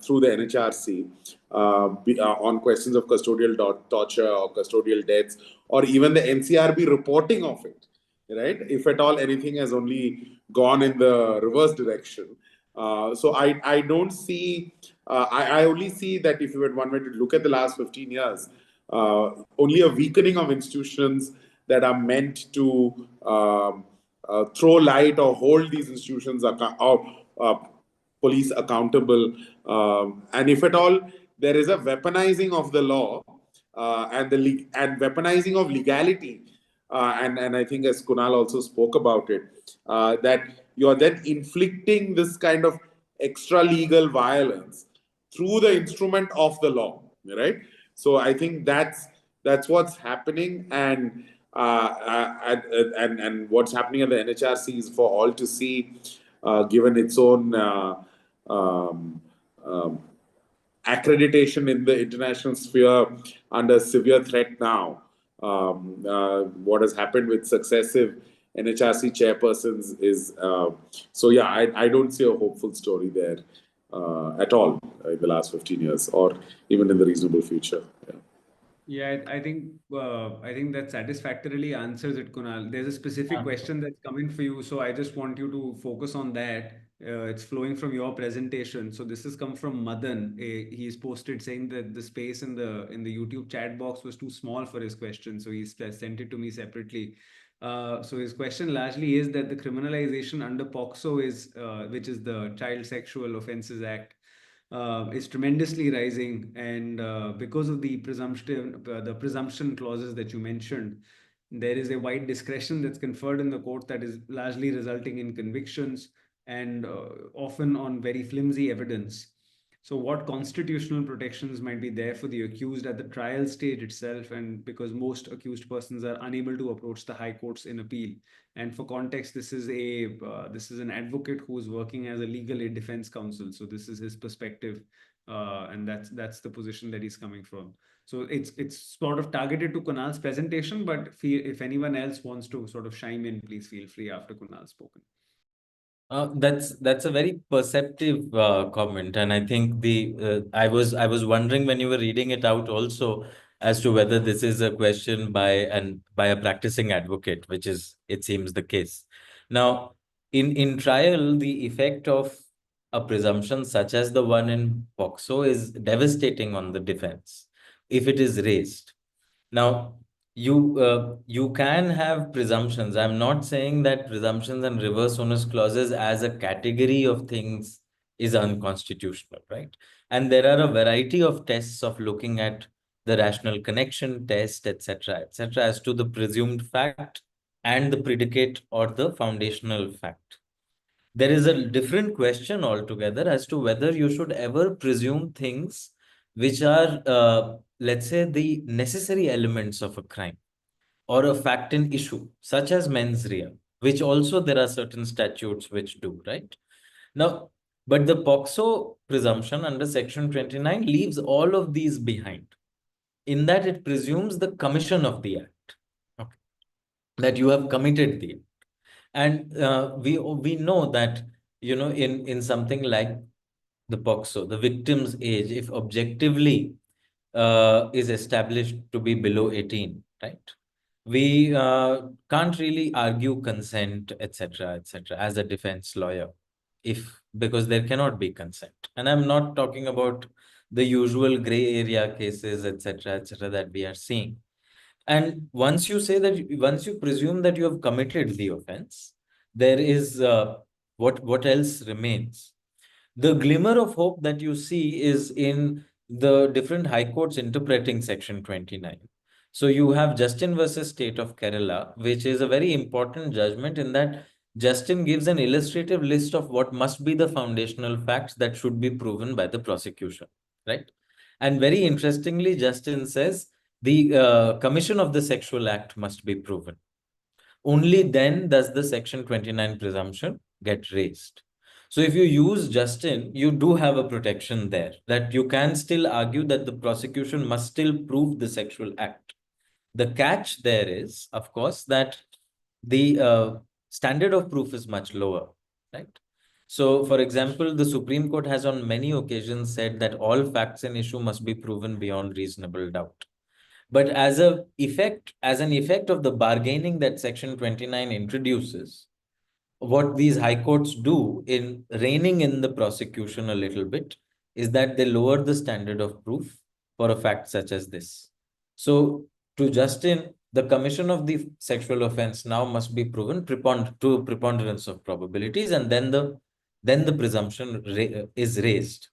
through the NHRC on questions of custodial torture or custodial deaths, or even the NCRB reporting of it, right? If at all anything has only gone in the reverse direction. So I don't see, I only see that if one were to look at the last 15 years, only a weakening of institutions that are meant to throw light or hold these institutions police accountable. And if at all there is a weaponizing of the law and weaponizing of legality and I think as Kunal also spoke about it, that you're then inflicting this kind of extra legal violence through the instrument of the law, right? So I think that's what's happening, and what's happening at the NHRC is for all to see, given its own um, um, accreditation in the international sphere under severe threat now. What has happened with successive NHRC chairpersons is so. Yeah, I don't see a hopeful story there at all in the last 15 years, or even in the reasonable future. Yeah. Yeah, I think that satisfactorily answers it, Kunal. There's a specific question that's coming for you, so I just want you to focus on that. It's flowing from your presentation. So this has come from Madan. He's posted saying that the space in the YouTube chat box was too small for his question, so he's sent it to me separately. So his question largely is that the criminalization under POCSO which is the Child Sexual Offences Act, is tremendously rising, and because of the presumption clauses that you mentioned, there is a wide discretion that's conferred in the court that is largely resulting in convictions, and often on very flimsy evidence. So, what constitutional protections might be there for the accused at the trial stage itself? And because most accused persons are unable to approach the high courts in appeal. And for context, this is an advocate who is working as a legal aid defense counsel. So this is his perspective, and that's the position that he's coming from. So it's sort of targeted to Kunal's presentation, but if anyone else wants to sort of chime in, please feel free after Kunal's spoken. That's a very perceptive comment, and I think I was wondering when you were reading it out also as to whether this is a question by a practicing advocate, which is, it seems, the case. Now, in trial, the effect of a presumption such as the one in POCSO is devastating on the defense if it is raised. Now, you can have presumptions. I'm not saying that presumptions and reverse onus clauses as a category of things is unconstitutional, right? And there are a variety of tests of looking at the rational connection test, etc., as to the presumed fact and the predicate or the foundational fact. There is a different question altogether as to whether you should ever presume things which are, let's say, the necessary elements of a crime or a fact in issue, such as mens rea, which also there are certain statutes which do, right? Now, but the POCSO presumption under Section 29 leaves all of these behind, in that it presumes the commission of the act, okay, that you have committed the act. And we know that, in something like the POCSO, the victim's age, if objectively is established to be below 18, right? We can't really argue consent, etc., as a defense lawyer, because there cannot be consent. And I'm not talking about the usual gray area cases, etc., that we are seeing. And once you presume that you have committed the offense, there is what else remains? The glimmer of hope that you see is in the different high courts interpreting Section 29. So you have Justin versus State of Kerala, which is a very important judgment in that Justin gives an illustrative list of what must be the foundational facts that should be proven by the prosecution, right? And very interestingly, Justin says the commission of the sexual act must be proven. Only then does the Section 29 presumption get raised. So if you use Justin, you do have a protection there, that you can still argue that the prosecution must still prove the sexual act. The catch there is, of course, that the standard of proof is much lower, right? So, for example, the Supreme Court has on many occasions said that all facts in issue must be proven beyond reasonable doubt. But as an effect of the bargaining that Section 29 introduces, what these high courts do in reining in the prosecution a little bit is that they lower the standard of proof for a fact such as this. So, to Justin, the commission of the sexual offense now must be proven to a preponderance of probabilities, and then the presumption is raised.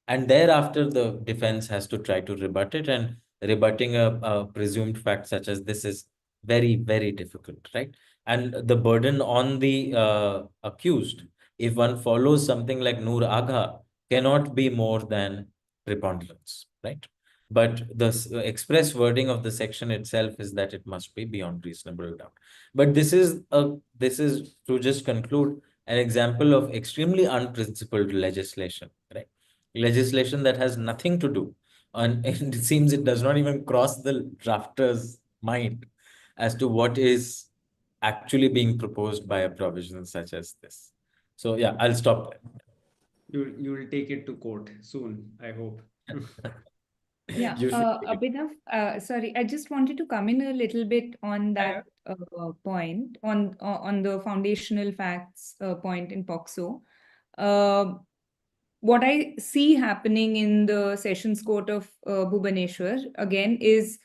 And thereafter, the defense has to try to rebut it, and rebutting a presumed fact such as this is Very, very difficult, right? And the burden on the accused, if one follows something like Noor Agha, cannot be more than preponderance, right? But the express wording of the section itself is that it must be beyond reasonable doubt. But this is to just conclude an example of extremely unprincipled legislation, right? Legislation that has nothing to do, and it seems it does not even cross the drafter's mind as to what is actually being proposed by a provision such as this. So yeah, I'll stop there. You will take it to court soon, I hope. Yeah, You should take it. Abhinav, sorry, I just wanted to come in a little bit on that point, on the foundational facts point in POCSO. What I see happening in the Sessions Court of Bhubaneswar, again, is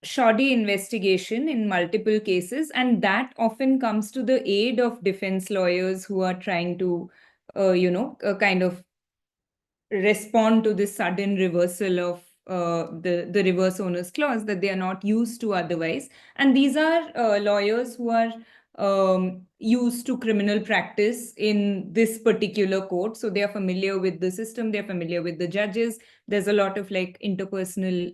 shoddy investigation in multiple cases, and that often comes to the aid of defense lawyers who are trying to, kind of respond to this sudden reversal of the reverse owners clause that they are not used to otherwise. And these are lawyers who are used to criminal practice in this particular court. So they are familiar with the system, they're familiar with the judges. There's a lot of like interpersonal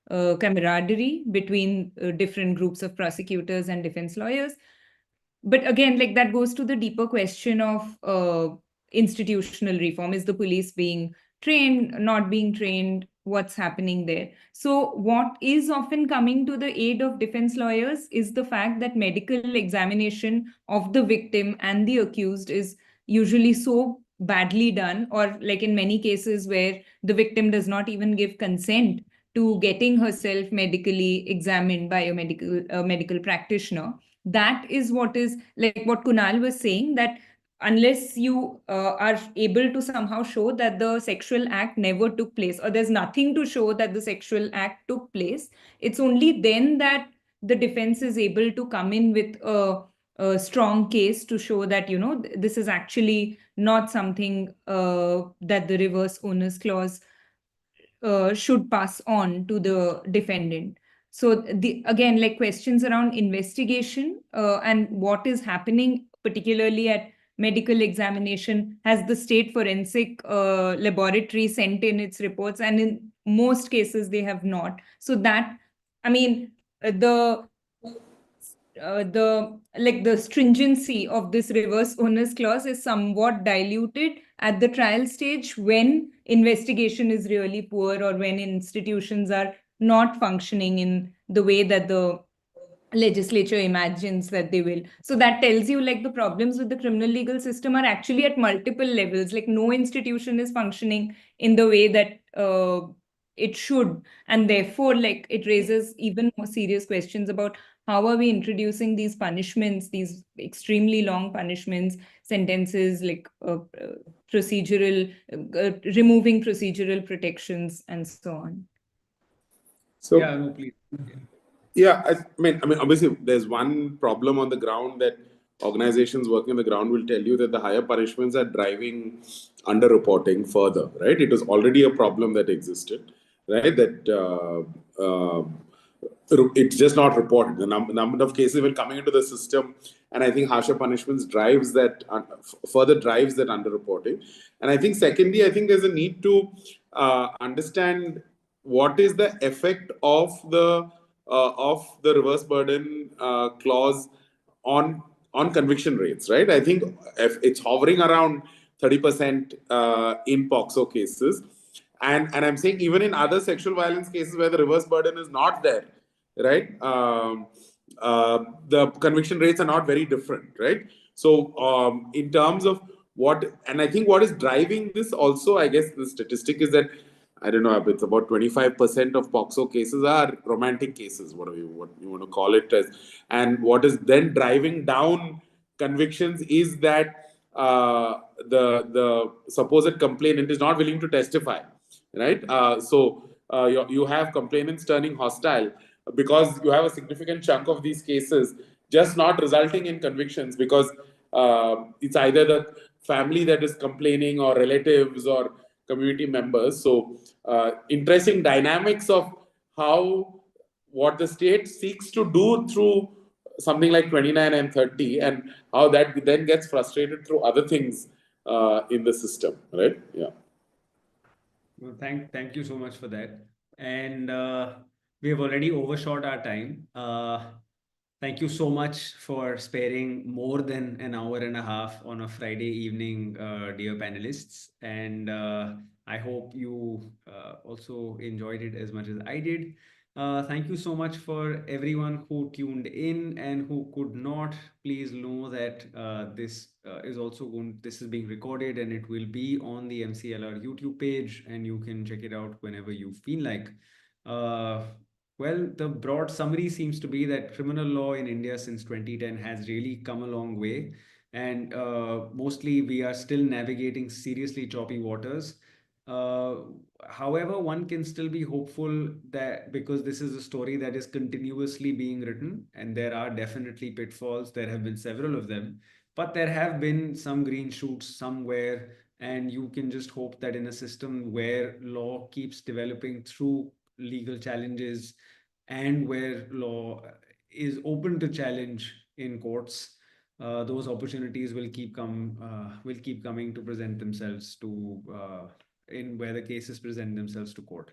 camaraderie between different groups of prosecutors and defense lawyers. But again, like that goes to the deeper question of institutional reform. Is the police being trained, not being trained? What's happening there? So what is often coming to the aid of defense lawyers is the fact that medical examination of the victim and the accused is usually so badly done, or like in many cases where the victim does not even give consent to getting herself medically examined by a medical practitioner. That is what is like what Kunal was saying, that unless you are able to somehow show that the sexual act never took place, or there's nothing to show that the sexual act took place, it's only then that the defense is able to come in with a strong case to show that, this is actually not something that the reverse onus clause should pass on to the defendant. So again, like questions around investigation and what is happening, particularly at medical examination. Has the state forensic laboratory sent in its reports? And in most cases, they have not. So that, I mean, the stringency of this reverse onus clause is somewhat diluted at the trial stage when investigation is really poor, or when institutions are not functioning in the way that the legislature imagines that they will. So that tells you like the problems with the criminal legal system are actually at multiple levels. Like no institution is functioning in the way that it should, and therefore like it raises even more serious questions about how are we introducing these punishments, these extremely long punishments, sentences, like procedural, removing procedural protections and so on. So Yeah, no, please. yeah, I mean, obviously, there's one problem on the ground that organizations working on the ground will tell you that the higher punishments are driving underreporting further, right? It was already a problem that existed, right? That it's just not reported. The number of cases were coming into the system, and I think harsher punishments drives that further drives that underreporting. And I think secondly, I think there's a need to understand what is the effect of the reverse burden clause on conviction rates, right? I think if it's hovering around 30% in POCSO cases, and I'm saying even in other sexual violence cases where the reverse burden is not there, right? The conviction rates are not very different, right? So in terms of what, and I think what is driving this also, I guess the statistic is that I don't know, it's about 25% of POCSO cases are romantic cases, what you want to call it as. And what is then driving down convictions is that the supposed complainant is not willing to testify, right? You have complainants turning hostile because you have a significant chunk of these cases just not resulting in convictions because it's either the family that is complaining or relatives or community members. So interesting dynamics of how what the state seeks to do through something like 29 and 30, and how that then gets frustrated through other things in the system, right? Yeah. Well, thank you so much for that. And we have already overshot our time. Thank you so much for sparing more than an hour and a half on a Friday evening, dear panelists. And I hope you also enjoyed it as much as I did. Thank you so much for everyone who tuned in and who could not. Please know that this is being recorded and it will be on the MCLR YouTube page, and you can check it out whenever you feel like. Uh, well, the broad summary seems to be that criminal law in India since 2010 has really come a long way. And mostly we are still navigating seriously choppy waters. Uh, However, one can still be hopeful that because this is a story that is continuously being written, and there are definitely pitfalls, there have been several of them, but there have been some green shoots somewhere. And you can just hope that in a system where law keeps developing through legal challenges and where law is open to challenge in courts, those opportunities will keep coming to present themselves to in where the cases present themselves to court.